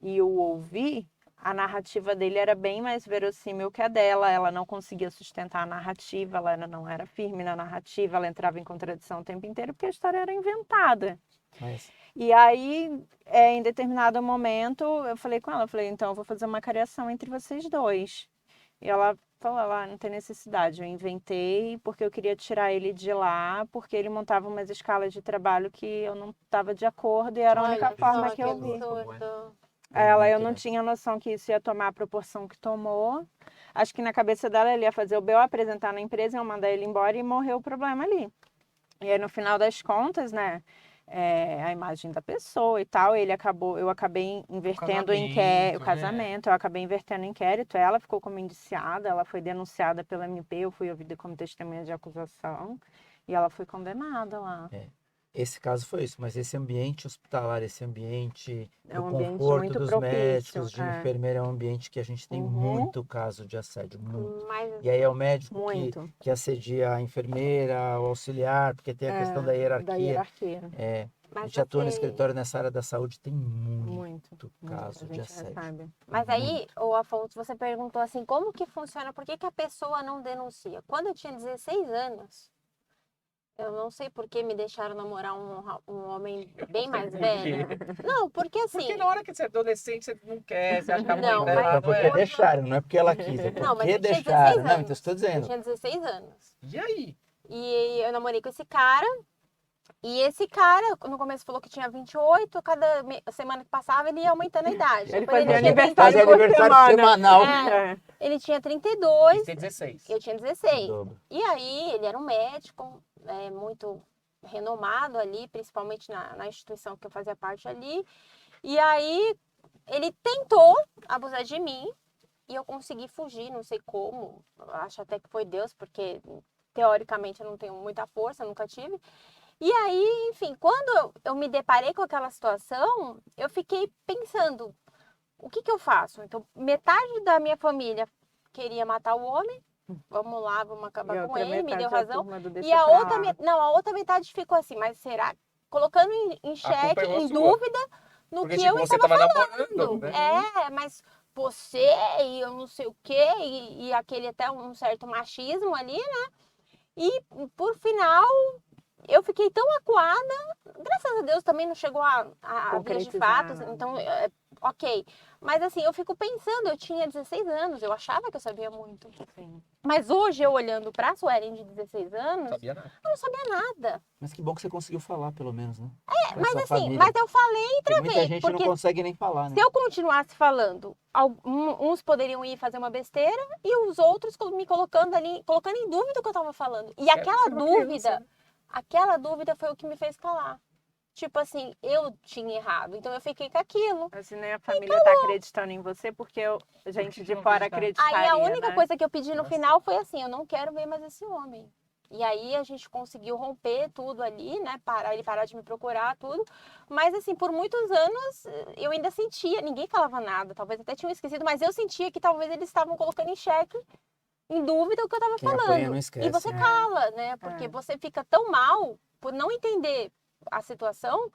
e eu ouvi, a narrativa dele era bem mais verossímil que a dela. Ela não conseguia sustentar a narrativa, ela não era firme na narrativa, ela entrava em contradição o tempo inteiro porque a história era inventada. Mas E aí, em determinado momento, eu falei com ela, eu falei, então eu vou fazer uma cariação entre vocês dois. E ela falou, não tem necessidade, eu inventei porque eu queria tirar ele de lá, porque ele montava umas escalas de trabalho que eu não estava de acordo e era a única Olha forma só, que eu que vi. absurdo. Ela, eu muito, não né? tinha noção que isso ia tomar a proporção que tomou. Acho que na cabeça dela ele ia fazer o BO, apresentar na empresa, eu mandar ele embora e morreu o problema ali. E aí no final das contas, né, a imagem da pessoa e tal, eu acabei invertendo o casamento, eu acabei invertendo o inquérito, ela ficou como indiciada, ela foi denunciada pela MP, eu fui ouvida como testemunha de acusação e ela foi condenada lá. esse caso foi isso, mas esse ambiente hospitalar, esse ambiente É do um ambiente conforto muito dos propício, médicos, de enfermeira, é um ambiente que a gente tem muito caso de assédio, muito. Mas E aí é o médico muito. que assedia a enfermeira, o auxiliar, porque tem a questão da Da hierarquia. hierarquia. A Mas gente atua no você- escritório nessa área da saúde, tem muito Muito caso a de gente assédio. recebe. Mas aí, Muito. o Afonso, você perguntou assim, como que funciona? Por que que a pessoa não denuncia? Quando eu tinha 16 anos, eu não sei por que me deixaram namorar um homem bem mais velho. Não, porque assim... Porque na hora que você é adolescente, você não quer, você acha que a mãe Não, tá mas errada, Então, porque é? deixaram, não é porque ela quis, é Não, mas porque eu tinha 16 deixaram. Não, anos. então estou Eu dizendo. tinha 16 anos. E aí? E eu namorei com esse cara. E esse cara, no começo falou que tinha 28, cada semana que passava ele ia aumentando a idade. Ele Depois fazia tinha aniversário Faz por aniversário semana. semanal. É. Ele tinha E 32, tem 16. eu tinha O 16. dobro. E aí ele era um médico, muito renomado ali, principalmente na instituição que eu fazia parte ali. E aí ele tentou abusar de mim e eu consegui fugir, não sei como. Acho até que foi Deus, porque teoricamente eu não tenho muita força, nunca tive. E aí, enfim, quando eu me deparei com aquela situação, eu fiquei pensando, o que que eu faço? Então, metade da minha família queria matar o homem, vamos lá, vamos E acabar a com outra ele, me metade deu a razão. turma do E deixa a pra outra, lá. não, a outra metade ficou assim, mas será? Colocando em culpa xeque, é em sua. dúvida, no Porque que tipo, eu você estava tava falando. namorando, né? Mas você e eu não sei o quê, e aquele até um certo machismo ali, né? E por final, eu fiquei tão acuada, graças a Deus também não chegou a vias de Concretizar, fatos, né? então, ok. Mas assim, eu fico pensando, eu tinha 16 anos, eu achava que eu sabia muito. Sim. Mas hoje, eu olhando pra Suelen de 16 Não anos, sabia nada. eu não sabia nada. Mas que bom que você conseguiu falar, pelo menos, né? Pra Mas sua assim, família. mas eu falei e Porque muita travei, gente porque não consegue nem falar, né? se eu continuasse falando, uns poderiam ir fazer uma besteira e os outros me colocando ali, colocando em dúvida o que eu tava falando. E aquela você é uma dúvida, criança, né? aquela dúvida foi o que me fez calar. Tipo assim, eu tinha errado, então eu fiquei com aquilo. Assim, nem a família tá acreditando em você porque a gente que de não fora acreditar? acreditaria, Aí a única né? coisa que eu pedi no Nossa. final foi assim, eu não quero ver mais esse homem. E aí a gente conseguiu romper tudo ali, né? Ele parar de me procurar, tudo. Mas assim, por muitos anos eu ainda sentia, ninguém falava nada, talvez até tinham esquecido, mas eu sentia que talvez eles estavam colocando em xeque, em dúvida o que eu estava Quem apanha falando. não esquece, E você né? cala, né? Porque É. você fica tão mal por não entender a situação.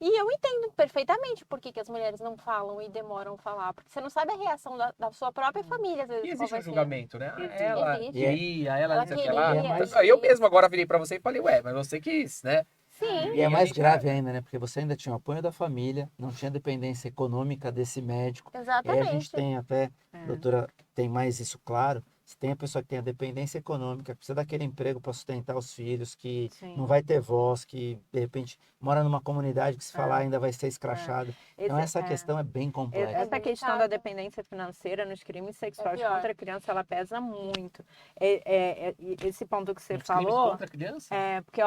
E eu entendo perfeitamente por que, que as mulheres não falam e demoram a falar. Porque você não sabe a reação da sua própria família, às vezes. E qual existe vai um ser. julgamento, né? Existe. Ela Existe. queria, ela não sei o que queria, lá. E é mais- Eu mesmo agora virei pra você e falei, ué, mas você quis, né? Sim. E é a mais gente- grave ainda, né? Porque você ainda tinha o apoio da família, não tinha dependência econômica desse médico. E aí a gente Exatamente. tem até, É. doutora, tem mais isso claro. Se tem a pessoa que tem a dependência econômica, que precisa daquele emprego para sustentar os filhos, que Sim. não vai ter voz, que de repente mora numa comunidade que se falar ainda vai ser escrachado. Então essa questão é bem complexa. Essa questão da delicado. dependência financeira nos crimes sexuais pior. contra a criança, ela pesa muito. Esse ponto que você Os crimes falou, contra a criança? porque,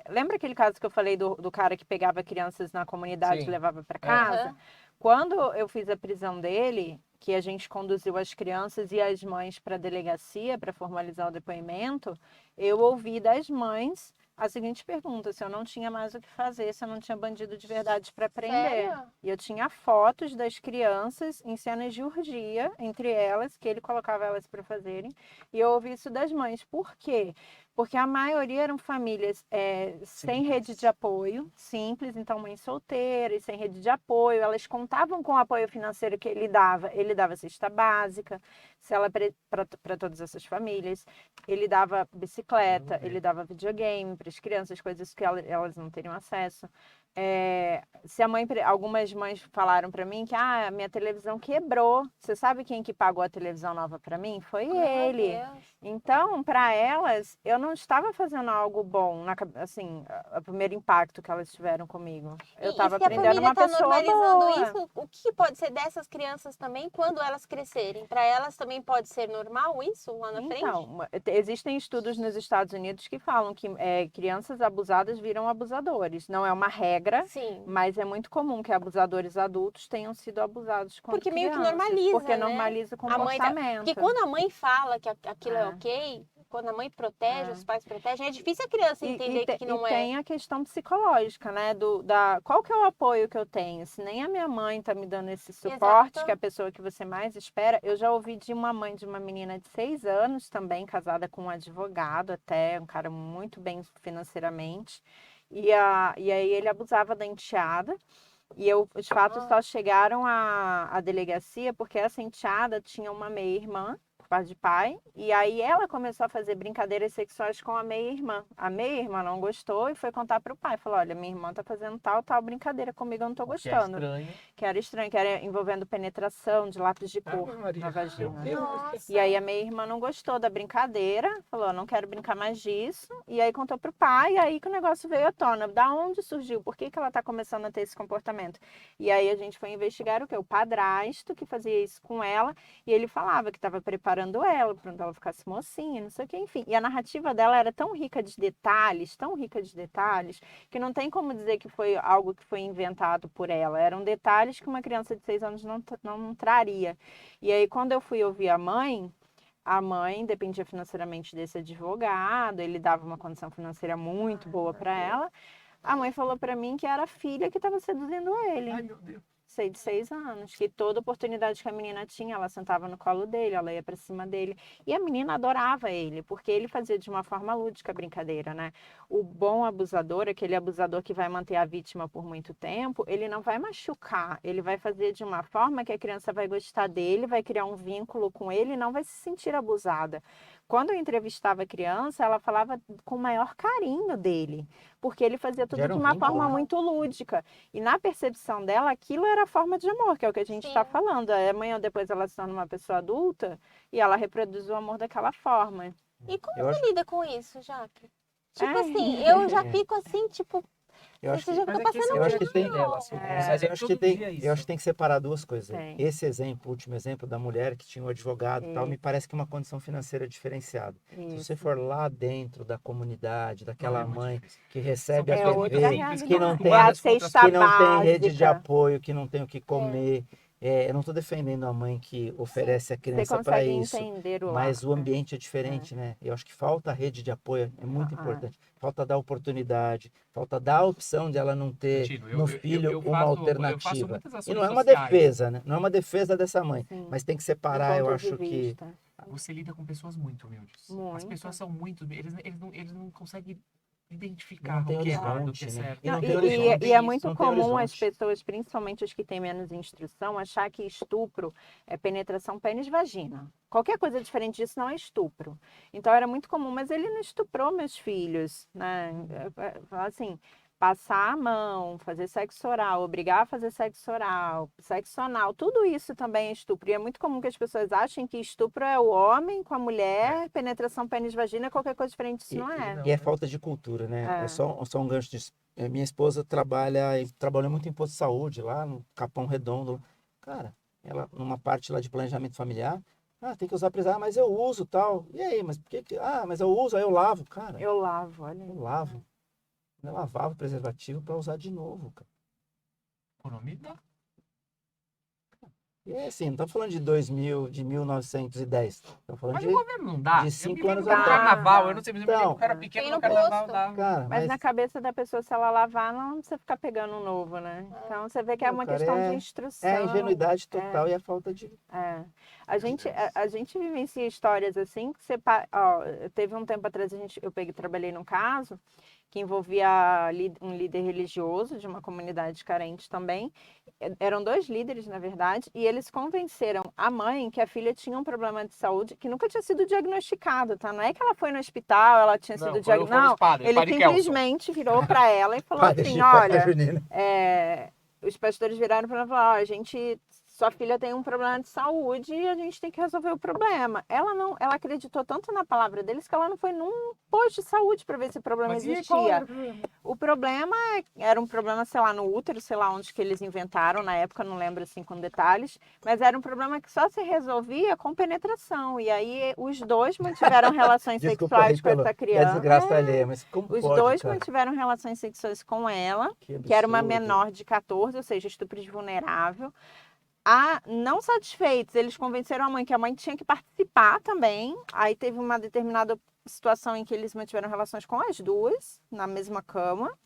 lembra aquele caso que eu falei do cara que pegava crianças na comunidade Sim. e levava para casa? Aham. Quando eu fiz a prisão dele, que a gente conduziu as crianças e as mães para a delegacia para formalizar o depoimento, eu ouvi das mães a seguinte pergunta: se eu não tinha mais o que fazer, se eu não tinha bandido de verdade para prender. Sério? E eu tinha fotos das crianças em cenas de orgia entre elas, que ele colocava elas para fazerem, e eu ouvi isso das mães. Por quê? Porque a maioria eram famílias sem rede de apoio, simples, então mães solteiras, sem rede de apoio, elas contavam com o apoio financeiro que ele dava cesta básica, se ela para todas essas famílias, ele dava bicicleta, ele dava videogame para as crianças, coisas que elas não teriam acesso. Se algumas mães falaram para mim que a minha televisão quebrou. Você sabe quem que pagou a televisão nova para mim? Foi ele. Deus. Então, para elas, eu não estava fazendo algo bom, assim, o primeiro impacto que elas tiveram comigo. Eu estava aprendendo uma pessoa normalizando boa. isso, o que pode ser dessas crianças também quando elas crescerem? Para elas também pode ser normal isso lá na frente? Então, existem estudos nos Estados Unidos que falam que crianças abusadas viram abusadores. Não é uma regra, Sim. mas é muito comum que abusadores adultos tenham sido abusados quando Porque meio que crianças, normaliza, porque né? normaliza o A mãe comportamento. Porque quando a mãe fala que aquilo é É. ok, quando a mãe protege, É. os pais protegem, é difícil a criança entender que não e é. tem a questão psicológica, né? Qual que é o apoio que eu tenho? Se nem a minha mãe está me dando esse suporte, Exato. que é a pessoa que você mais espera. Eu já ouvi de uma mãe de uma menina de 6 anos, também casada com um advogado, até um cara muito bem financeiramente. E aí ele abusava da enteada. Os fatos só chegaram à delegacia porque essa enteada tinha uma meia-irmã, por parte de pai, e aí ela começou a fazer brincadeiras sexuais com a meia-irmã. A meia-irmã não gostou e foi contar para o pai. Falou, olha, minha irmã tá fazendo tal brincadeira comigo, eu não tô gostando. Que era estranho, que era envolvendo penetração de lápis de cor na vagina. Nossa. E aí a minha irmã não gostou da brincadeira, falou, não quero brincar mais disso. E aí contou pro pai, e aí que o negócio veio à tona. Da onde surgiu? Por que ela tá começando a ter esse comportamento? E aí a gente foi investigar o quê? O padrasto que fazia isso com ela, e ele falava que estava preparando ela para ela ficasse mocinha, não sei o que, enfim. E a narrativa dela era tão rica de detalhes, que não tem como dizer que foi algo que foi inventado por ela. Eram detalhes que uma criança de 6 anos não traria. E aí, quando eu fui ouvir a mãe dependia financeiramente desse advogado, ele dava uma condição financeira muito boa para ela. A mãe falou para mim que era a filha que estava seduzindo ele. Ai, meu Deus. De 6 anos, que toda oportunidade que a menina tinha, ela sentava no colo dele, ela ia para cima dele. E a menina adorava ele, porque ele fazia de uma forma lúdica a brincadeira, né? O bom abusador, aquele abusador que vai manter a vítima por muito tempo, ele não vai machucar, ele vai fazer de uma forma que a criança vai gostar dele, vai criar um vínculo com ele e não vai se sentir abusada. Quando eu entrevistava a criança, ela falava com o maior carinho dele, porque ele fazia tudo Gera de um uma vínculo, forma né? muito lúdica. E na percepção dela, aquilo era a forma de amor, que é o que a gente está Sim. falando. Aí amanhã ou depois ela se torna uma pessoa adulta e ela reproduz o amor daquela forma. E como Eu acho, você lida com isso, Jaque? Tipo Ai. assim, eu já fico assim, tipo, eu acho você que, já fica passando eu acho que tem- mal. eu acho que tem, eu acho que tem que separar duas coisas aí. Tem. Esse exemplo, o último exemplo da mulher que tinha um advogado e tal, Isso. me parece que é uma condição financeira diferenciada. Se Isso. você for lá dentro da comunidade, daquela Não, é muito mãe difícil. que recebe São a É pessoas outra muito TV, simples, que não tem, É a acostumadas com outras cesta que não tem rede de básica. apoio, que não tem o que comer. Eu não estou defendendo a mãe que oferece a Você criança para consegue isso, entender o mas o lado. ambiente é diferente, né? Eu acho que falta a rede de apoio, é muito importante. Falta dar oportunidade, falta dar a opção de ela não ter Tino, no filho uma eu faço alternativa. muitas E ações não é uma sociais. defesa, né? Não é uma defesa dessa mãe, Sim. mas tem que Do separar, eu ponto de acho que vista. Você lida com pessoas muito humildes. As Muito. pessoas são muito. Eles não conseguem E identificar não tem o que é errado, o horizonte, que é né? certo. E não Não, tem e horizonte. é muito Não tem comum as horizonte. pessoas, principalmente as que têm menos instrução, achar que estupro é penetração pênis-vagina. Qualquer coisa diferente disso não é estupro. Então era muito comum, mas ele não estuprou meus filhos, né? Assim, passar a mão, fazer sexo oral, obrigar a fazer sexo oral, sexo anal, tudo isso também é estupro. E é muito comum que as pessoas achem que estupro é o homem com a mulher, penetração pênis-vagina, qualquer coisa diferente disso não é. E é falta de cultura, né? É É. só um gancho disso. Minha esposa trabalhou muito em posto de saúde lá no Capão Redondo. Cara, ela numa parte lá de planejamento familiar, tem que usar preservativo, mas eu uso tal. E aí, mas por que que... mas eu uso, aí eu lavo, cara. Eu lavo, olha aí. Eu lavo. Eu lavava o preservativo para usar de novo, cara. Economia? E é assim, não estamos falando de 2000, de 1910. Estamos falando Mas de... o governo não dá. de Eu 5 me lembro anos do atrás. carnaval, eu não sei, mas eu me lembro Então, que eu era pequeno tem no no carnaval posto. dava. Cara, Mas na cabeça da pessoa, se ela lavar, não precisa ficar pegando um novo, né? Então você vê que é Não, uma cara, questão de é instrução. a ingenuidade total e a falta de... É. A gente vivencia histórias assim que você. Ó, teve um tempo atrás, trabalhei num caso que envolvia um líder religioso de uma comunidade carente também. Eram 2 líderes, na verdade, e eles convenceram a mãe que a filha tinha um problema de saúde que nunca tinha sido diagnosticado, tá? Não é que ela foi no hospital, ela tinha sido diagnosticada. Não, ele simplesmente virou para ela e falou assim: olha. Os pastores viraram para ela e falaram: sua filha tem um problema de saúde e a gente tem que resolver o problema. Ela acreditou tanto na palavra deles que ela não foi num posto de saúde para ver se o problema existia. O problema era um problema, sei lá, no útero, sei lá onde que eles inventaram na época, não lembro assim com detalhes, mas era um problema que só se resolvia com penetração. E aí os 2 mantiveram relações sexuais com essa criança. Desgraça alheia, mas como Os pode, 2 cara? mantiveram relações sexuais com ela, Que que era uma absurdo. menor de 14, ou seja, estupro de vulnerável. Não satisfeitos, eles convenceram a mãe que a mãe tinha que participar também. Aí teve uma determinada situação em que eles mantiveram relações com as 2 na mesma cama.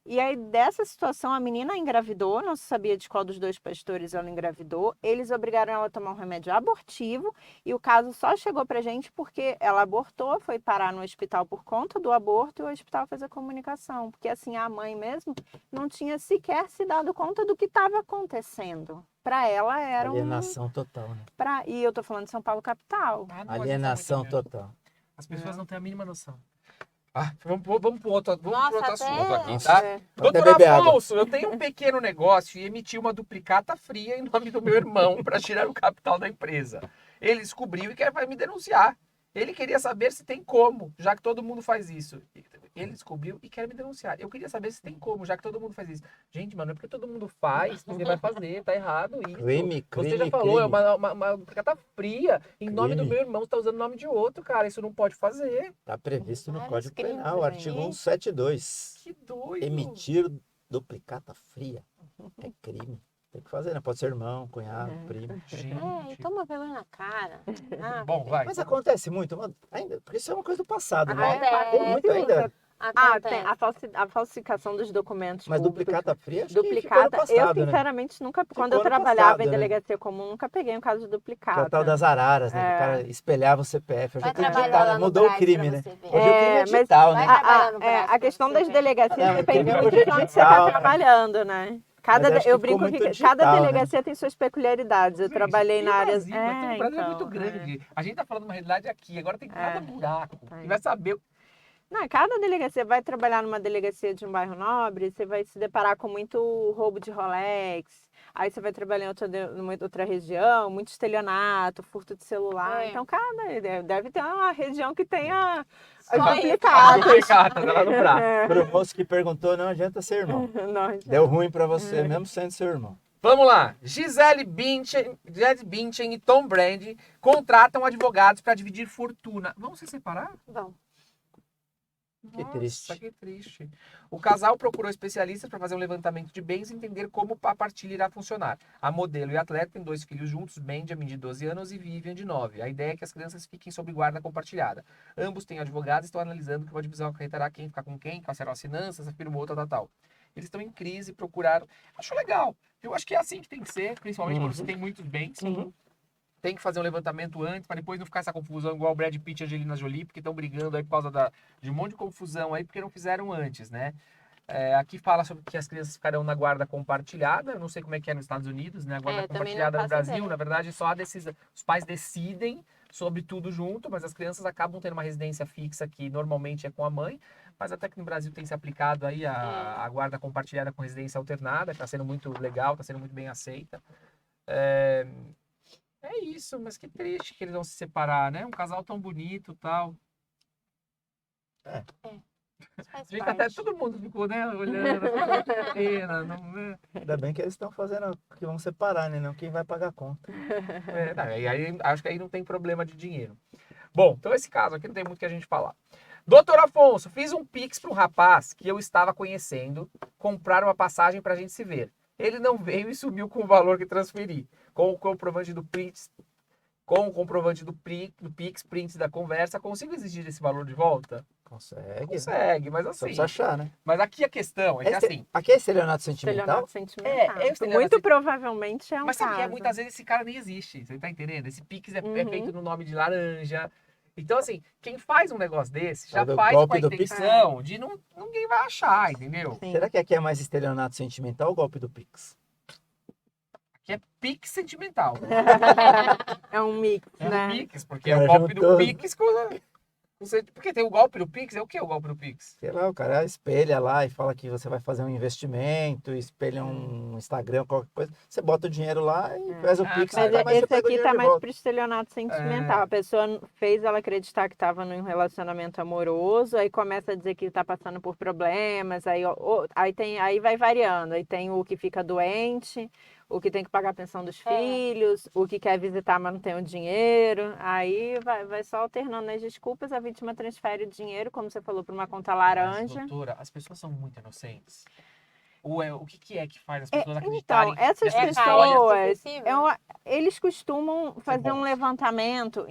E aí, dessa situação, a menina engravidou, não se sabia de qual dos 2 pastores ela engravidou. Eles obrigaram ela a tomar um remédio abortivo e o caso só chegou pra gente porque ela abortou, foi parar no hospital por conta do aborto e o hospital fez a comunicação. Porque assim, a mãe mesmo não tinha sequer se dado conta do que estava acontecendo. Para ela era Alienação total, né? E eu tô falando de São Paulo capital. Alienação total. As pessoas não têm a mínima noção. Vamos pro outro Nossa, assunto aqui, É. tá? Vou até Doutor beber água. Afonso, eu tenho um pequeno negócio e emiti uma duplicata fria em nome do meu irmão para tirar o capital da empresa. Ele descobriu e vai me denunciar. Ele queria saber se tem como, já que todo mundo faz isso. Ele descobriu e quer me denunciar. Eu queria saber se tem como, já que todo mundo faz isso. Gente, mano, é porque todo mundo faz, você vai fazer, tá errado isso. Crime, Você já falou, é uma duplicata fria em nome do meu irmão, você tá usando o nome de outro, cara. Isso não pode fazer. Está previsto no Vários Código crimes, Penal, artigo hein? 172. Que doido. Emitir duplicata fria é crime. Tem que fazer, né? Pode ser irmão, cunhado, primo. E Gente. toma vergonha na cara. Bom, vai. Mas acontece muito, ainda, porque isso é uma coisa do passado, né? Acontece. Tem muito ainda. Tem a falsificação dos documentos Mas públicos. duplicata fria, acho que ficou no Duplicata, passado, eu né? sinceramente nunca, quando Ficou eu no trabalhava passado, em né? delegacia comum, nunca peguei um caso de Que é duplicata. o tal das araras, né? Que o cara espelhava o CPF. Hoje Vai é tudo trabalhar digital, lá né? no Mudou o Brás crime, pra né? você ver. Hoje o crime é mas digital, vai né? trabalhar no Brás a pra questão você das ver. delegacias Não, depende crime muito hoje é de onde você digital, está né? trabalhando, né? Mas acho que Eu ficou brinco muito que digital, cada né? delegacia tem suas peculiaridades. Eu trabalhei na área. Brasil, o Brasil é muito grande. A gente tá falando uma realidade aqui, agora tem cada buraco. Tem. E vai saber. Não, cada delegacia vai trabalhar numa delegacia de um bairro nobre, você vai se deparar com muito roubo de Rolex. Aí você vai trabalhar numa outra região, muito estelionato, furto de celular. É. Então, deve ter uma região que tenha as Só isso. duplicatas. Duplicatas, lá no braço. Pro moço que perguntou, não adianta ser irmão. Não, Deu ruim pra você, mesmo sendo seu irmão. Vamos lá. Gisele Bündchen e Tom Brady contratam advogados para dividir fortuna. Vamos se separar? Vamos. Que triste. Que triste. O casal procurou especialistas para fazer um levantamento de bens e entender como a partilha irá funcionar. A modelo e a atleta têm 2 filhos juntos, Benjamin, de 12 anos, e Vivian, de 9. A ideia é que as crianças fiquem sob guarda compartilhada. Ambos têm advogados e estão analisando como a divisão acarretará quem ficar com quem, quais serão as finanças, afirmou tal. Eles estão em crise, procuraram. Acho legal. Eu acho que é assim que tem que ser, principalmente quando você tem muitos bens. Tem que fazer um levantamento antes, para depois não ficar essa confusão igual o Brad Pitt e a Angelina Jolie, porque estão brigando aí por causa de um monte de confusão aí, porque não fizeram antes, né? Aqui fala sobre que as crianças ficarão na guarda compartilhada. Eu não sei como é que é nos Estados Unidos, né? A guarda compartilhada no Brasil, ideia. Na verdade, só os pais decidem sobre tudo junto, mas as crianças acabam tendo uma residência fixa que normalmente é com a mãe, mas até que no Brasil tem se aplicado aí a guarda compartilhada com residência alternada, que está sendo muito legal, está sendo muito bem aceita. É isso, mas que triste que eles vão se separar, né? Um casal tão bonito e tal. Fica até todo mundo ficou, né? Olhando, pena, não. Ainda bem que eles estão fazendo que vão separar, né? Não quem vai pagar a conta. Aí, acho que aí não tem problema de dinheiro. Bom, então esse caso aqui não tem muito que a gente falar. Doutor Afonso, fiz um pix para um rapaz que eu estava conhecendo comprar uma passagem para a gente se ver. Ele não veio e sumiu com o valor que transferi. Com o comprovante do Pix, do Pix, prints da conversa, consigo exigir esse valor de volta? Consegue. Consegue, mas Só assim. precisa achar, né? Mas aqui a questão é que assim. Aqui é estelionato sentimental? Estelionato sentimental. É estelionato Muito sentimental. provavelmente é um Mas sabe que caso. muitas vezes esse cara nem existe, você tá entendendo? Esse Pix é Uhum. feito no nome de laranja. Então, assim, quem faz um negócio desse já Sabe o faz com a golpe do Pix? intenção de ninguém vai achar, entendeu? Sim. Será que aqui é mais estelionato sentimental ou golpe do Pix? Que é Pix sentimental. É um mix, É né? um Pix, porque Cara, é o golpe do juntou. Pix com. Porque tem o golpe do Pix, é o que o golpe do Pix? Sei lá, o cara espelha lá e fala que você vai fazer um investimento, espelha um Instagram, qualquer coisa. Você bota o dinheiro lá e faz o Ah, Pix, tá. Mas nunca mais você esse pega o aqui dinheiro tá de mais volta. pro estelionato sentimental. É. A pessoa fez ela acreditar que estava num relacionamento amoroso, aí começa a dizer que está passando por problemas, aí vai variando. Aí tem o que fica doente, o que tem que pagar a pensão dos filhos, o que quer visitar, mas não tem o dinheiro. Aí vai só alternando as desculpas, a vítima transfere o dinheiro, como você falou, para uma conta Mas, laranja. doutora, as pessoas são muito inocentes. O que é que faz as É, pessoas então, acreditarem essas nessas É carência histórias? pessoas, excessiva? eles costumam fazer um bons. levantamento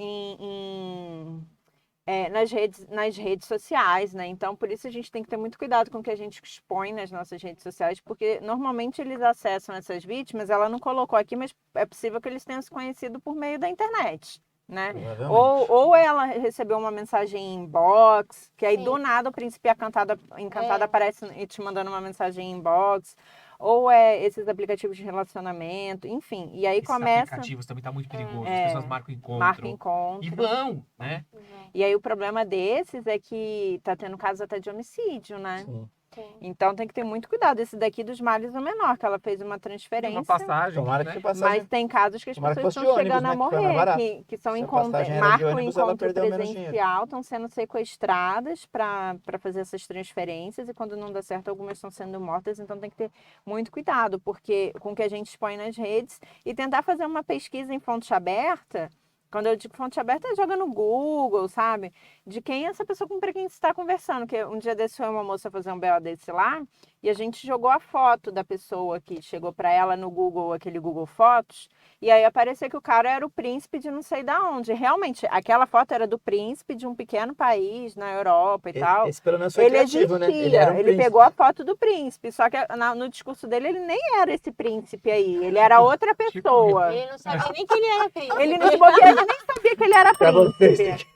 nas redes sociais, né? Então, por isso a gente tem que ter muito cuidado com o que a gente expõe nas nossas redes sociais, porque normalmente eles acessam essas vítimas, ela não colocou aqui, mas é possível que eles tenham se conhecido por meio da internet, né? Provavelmente. Ou ela recebeu uma mensagem em inbox, que aí Sim. do nada o príncipe encantado É. aparece te mandando uma mensagem em inbox, ou é esses aplicativos de relacionamento, enfim. E aí Esses começa, aplicativos também tá muito perigoso. As É, pessoas marcam encontro. marca E encontro. vão, né? E aí o problema desses é que tá tendo casos até de homicídio, né? Sim. Sim. Então tem que ter muito cuidado. Esse daqui dos males o menor, que ela fez uma transferência. Uma passagem, Tomara né? que passagem. Mas tem casos que as Tomara que pessoas fosse estão de ônibus, chegando a né, que foi mais morrer, barato. que são Se a passagem era de marcam o ônibus, ela encontro perdeu menos dinheiro. presencial, estão sendo sequestradas para fazer essas transferências e quando não dá certo, algumas estão sendo mortas. Então tem que ter muito cuidado porque com o que a gente expõe nas redes e tentar fazer uma pesquisa em fonte aberta. Quando eu digo fonte aberta, joga no Google, sabe? De quem é essa pessoa com quem você está conversando. Que um dia desse foi uma moça fazer um BO desse lá e a gente jogou a foto da pessoa que chegou para ela no Google, aquele Google Fotos, e aí apareceu que o cara era o príncipe de não sei da onde. Realmente, aquela foto era do príncipe de um pequeno país na Europa e tal. Esse pelo menos foi Ele criativo, existia, né? Ele era um príncipe. pegou a foto do príncipe, só que no discurso dele ele nem era esse príncipe aí, ele era outra pessoa. Ele não sabia nem que ele era príncipe. Ele não se bobeia, ele nem sabia que ele era Pra vocês. príncipe.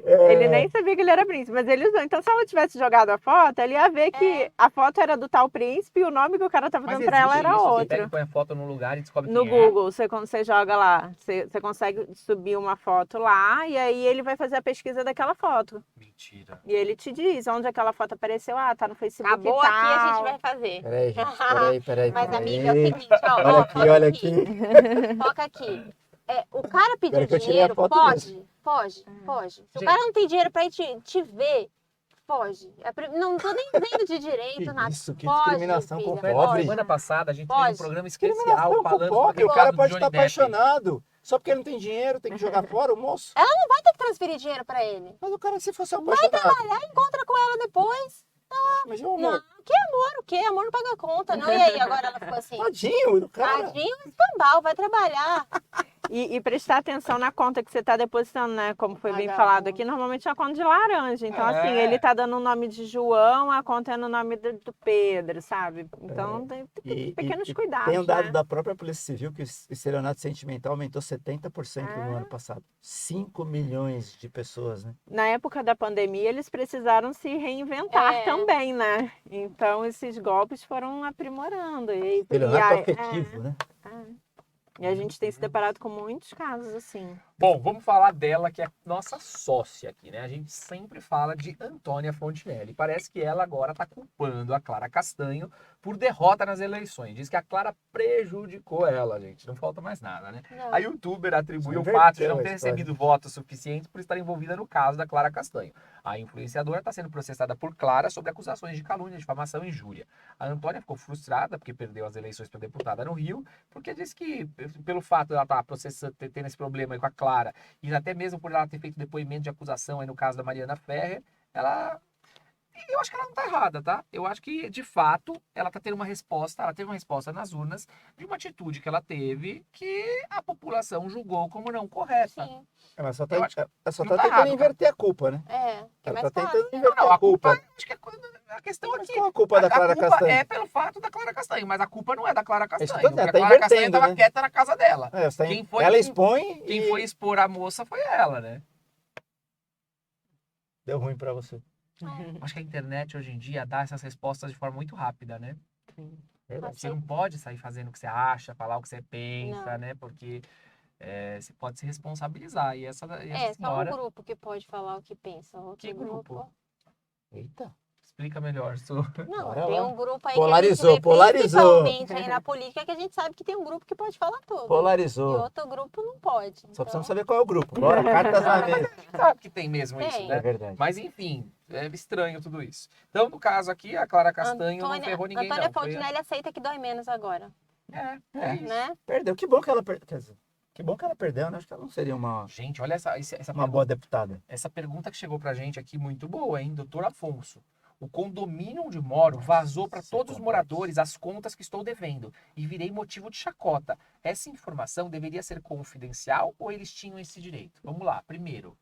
Ele nem sabia que ele era príncipe, mas ele usou. Então, se ela tivesse jogado a foto, ele ia ver que a foto era do tal príncipe e o nome que o cara estava Mas dando pra ela existe era isso, você outro. pega e põe a foto num lugar e descobre No quem é. Google, quando você joga lá, você consegue subir uma foto lá e aí ele vai fazer a pesquisa daquela foto. Mentira. E ele te diz onde aquela foto apareceu. Ah, tá no Facebook Acabou e tal. aqui, a gente vai fazer. Peraí, gente. Peraí. Mas, amiga, é o seguinte, ó. Olha ó, aqui, foca olha aqui. Foca aqui. O cara pedir Agora que eu tirei dinheiro, a foto pode. Se o Gente. cara não tem dinheiro pra ir te ver, pode. Não tô nem dizendo de direito, Que nada. isso, que Pode, discriminação com filha, o pobre. Semana passada a gente Pode. fez um programa especial Discriminação com o falando pobre. sobre O o cara caso do pode Johnny estar Depp. apaixonado. Só porque ele não tem dinheiro, tem que jogar fora o moço. Vai ter que transferir dinheiro pra ele. Mas o cara, se fosse apaixonado. Encontra com ela depois. Mas, meu Não, amor, que amor, o quê? Amor não paga conta, não. E aí, agora ela ficou assim, tadinho do cara. tadinho, escambau, vai trabalhar. E prestar atenção na conta que você está depositando, né? Como foi bem Vagabundo. falado aqui, normalmente é a conta de laranja. Então, É. assim, ele tá dando o nome de João, a conta é no nome do Pedro, sabe? Então, tem que ter pequenos cuidados, Tem um dado né? da própria Polícia Civil que o estelionato sentimental aumentou 70% no Ah. ano passado. 5 milhões de pessoas, né? Na época da pandemia, eles precisaram se reinventar É. também, né? Então, esses golpes foram aprimorando. Estelionato afetivo, né? E a gente tem se deparado com muitos casos assim. Bom, vamos falar dela, que é nossa sócia aqui, né? A gente sempre fala de Antônia Fontinelli. Parece que ela agora está culpando a Clara Castanho por derrota nas eleições. Diz que a Clara prejudicou ela, gente. Não falta mais nada, né? Não. A youtuber atribuiu o Inverteu fato de não a ter história. recebido votos suficientes por estar envolvida no caso da Clara Castanho. A influenciadora está sendo processada por Clara sobre acusações de calúnia, difamação e injúria. A Antônia ficou frustrada porque perdeu as eleições para deputada no Rio, porque disse que, pelo fato de ela estar processando, tendo esse problema aí com a Clara, e até mesmo por ela ter feito depoimento de acusação aí no caso da Mariana Ferrer, ela E eu acho que ela não tá errada, tá? Eu acho que, de fato, ela tá tendo uma resposta, ela teve uma resposta nas urnas de uma atitude que ela teve que a população julgou como não correta. Sim. Ela só Eu acho ela só não tá tá tentando errado, inverter a culpa, né? Que é Ela mais tá fácil. tentando inverter Não, a culpa. acho que a questão Mas aqui... qual a culpa da Clara culpa Castanho? é pelo fato da Clara Castanho, mas a culpa não é da Clara isso que eu Castanho. tô dizendo, Porque a tá Clara Castanho invertendo, tava né? quieta na casa dela. Quem ela expõe Quem e foi expor a moça foi ela, né? deu ruim pra você. Acho que a internet hoje em dia dá essas respostas de forma muito rápida, né? Verdade. Você não pode sair fazendo o que você acha, falar o que você pensa, Não. né? Porque você pode se responsabilizar. E essa Só um senhora... grupo que pode falar o que pensa. Outro Que grupo? Eita. Explica melhor, Su. Não, Bora tem lá. um grupo aí Polarizou, que a gente vê, polarizou. principalmente aí na política, que a gente sabe que tem um grupo que pode falar tudo. E Polarizou. outro grupo não pode. Só Então, precisamos saber qual é o grupo. Bora, cartas na mesa. Sabe que tem mesmo Tem. isso, É né? verdade. Mas enfim, é estranho tudo isso. Então, no caso aqui, a Clara Castanho não ferrou ninguém, Antônia não. Foi... Fontinelli aceita que dói menos agora, É isso. né? Perdeu. Que bom que ela perdeu. Quer dizer, que bom que ela perdeu, né? Acho que ela não seria uma Gente, olha essa boa deputada. essa pergunta que chegou pra gente aqui, muito boa, hein? Doutor Afonso. O condomínio onde moro vazou para Isso é todos os complexo. moradores as contas que estou devendo e virei motivo de chacota. Essa informação deveria ser confidencial ou eles tinham esse direito? Vamos lá. Primeiro,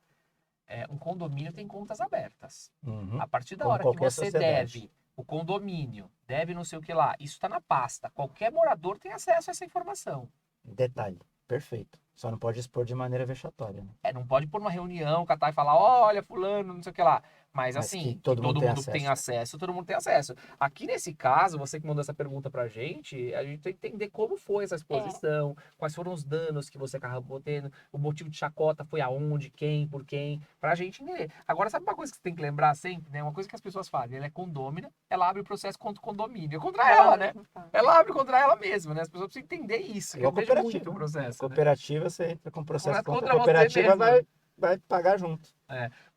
um condomínio tem contas abertas. Uhum. A partir da Como hora que qualquer você sociedade. deve, o condomínio deve não sei o que lá, isso está na pasta. Qualquer morador tem acesso a essa informação. Detalhe. Perfeito. Só não pode expor de maneira vexatória, né? Não pode pôr uma reunião, catar e falar, olha, fulano, não sei o que lá. Mas Mas assim, que que todo todo mundo mundo tem tem acesso, todo mundo tem acesso. Aqui nesse caso, você que mandou essa pergunta pra gente, a gente tem que entender como foi essa exposição, quais foram os danos que você acabou tendo, o motivo de chacota foi aonde, quem, por quem, pra gente entender. Agora, sabe uma coisa que você tem que lembrar sempre, né? Uma coisa que as pessoas fazem, ela é condômina, ela abre o processo contra o condomínio, contra ela, né? Ela abre contra ela mesma, né? As pessoas precisam entender isso, que Igual eu vejo cooperativa. muito o processo. Né? Cooperativa, você entra com processo Contra contra a você cooperativa, mesmo. vai pagar junto.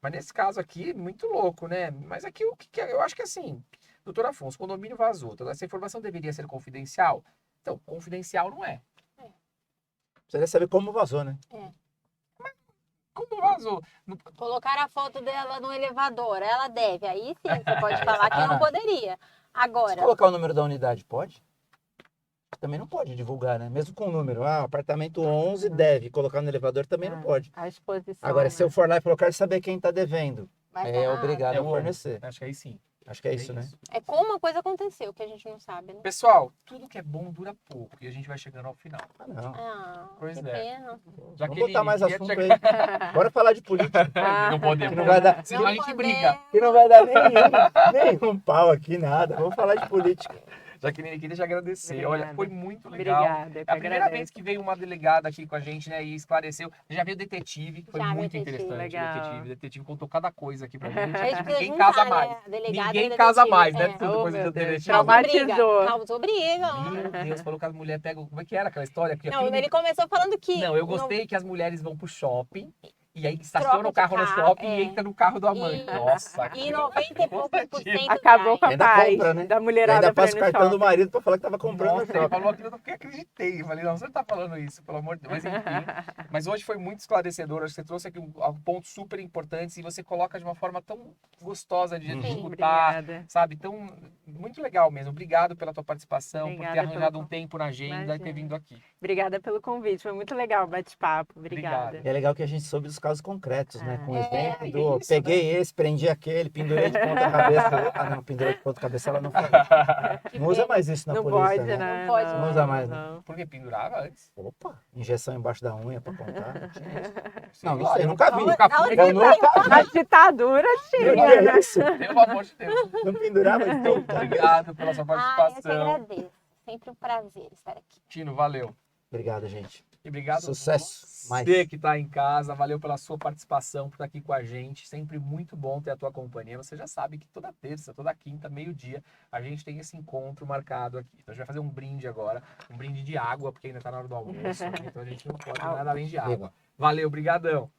Mas nesse caso aqui, muito louco, né? Mas aqui, eu acho que assim, doutor Afonso, condomínio vazou, toda essa informação deveria ser confidencial? Então, confidencial não é. Você deve saber como vazou, né? Como vazou? Colocaram a foto dela no elevador, ela deve. Aí sim, você pode falar que não poderia. Se Agora, colocar o número da unidade, pode? Também não pode divulgar, né? Mesmo com o número. Apartamento 11 deve. Colocar no elevador também não pode. A exposição. Agora, se né? eu for lá e colocar, saber quem está devendo. vai É dar- obrigado a fornecer. Acho que aí sim. Acho que é isso, né? É como uma coisa aconteceu, que a gente não sabe, né? Pessoal, tudo que é bom dura pouco e a gente vai chegando ao final. Ah, não. Ah, Pois que é. pena. Vamos botar mais queria assunto chegar- aí. Bora falar de política. Não podemos. Que não vai dar, Senão a gente Não briga. podemos. que não vai dar nenhum pau aqui, nada. Vamos falar de política. Jaqueline, queria te agradecer. Obrigada. Olha, foi muito legal. Obrigada. É a primeira vez que veio uma delegada aqui com a gente, né, e esclareceu. Já veio o detetive, foi Já, muito detetive. interessante. Legal. O detetive contou cada coisa aqui pra gente. A gente precisa Ninguém juntar, casa né? mais. A delegada Ninguém e a casa detetive. mais, né? É. Tudo Oh, depois meu do Deus. detetive. Traumatizou. Causou briga. Meu Deus, falou que as mulheres pegam. Como é que era aquela história? Que a Não, clínica- ele começou falando que... Não, eu gostei que as mulheres vão pro shopping e aí estaciona o Troca carro de no carro, shopping é. e entra no carro do amante. E- Nossa, E 90 e poucos por cento Acabou com a Ainda paz compra, né? da E mulherada ainda pra ir passa o no cartão do shopping. marido pra falar que tava comprando Nossa, no ele shopping. falou aquilo, eu fiquei acreditei. Eu falei, não, você não tá falando isso, pelo amor de Deus. Mas enfim. Mas hoje foi muito esclarecedor. Acho que você trouxe aqui pontos super importantes e você coloca de uma forma tão gostosa de escutar, Obrigada. sabe? Tão, muito legal mesmo. Obrigado pela tua participação, por Obrigada ter arranjado pelo um tempo na agenda e ter Imagina. vindo aqui. Obrigada pelo convite. Foi muito legal o bate-papo. Obrigada. Obrigado. E é legal que a gente soube dos casos concretos, né? Com o É, exemplo é do isso, peguei esse, prendi aquele, pendurei de ponta cabeça. Ah, não, pendurei de ponta cabeça ela não falou. Não usa mais isso na Não polícia, pode, né? né? Não pode. Não usa mais, né? não. Porque pendurava antes. Opa, injeção embaixo da unha pra contar. Não, tinha isso. Sei Não, não lá, sei, eu nunca vi. nunca Da fui. onde Eu nunca Na ditadura vi. tinha, Que é né? isso? Pelo amor de Deus. Não pendurava de ponta. Obrigado pela sua Ah, eu que participação. agradeço. Sempre um prazer estar aqui. Tino, valeu. Obrigado, gente. E obrigado Sucesso. a você que está em casa. Valeu pela sua participação, por estar aqui com a gente. Sempre muito bom ter a tua companhia. Você já sabe que toda terça, toda quinta, meio-dia, a gente tem esse encontro marcado aqui. Então a gente vai fazer um brinde agora. Um brinde de água, porque ainda está na hora do almoço. Né? Então a gente não pode nada além de água. Valeu, brigadão.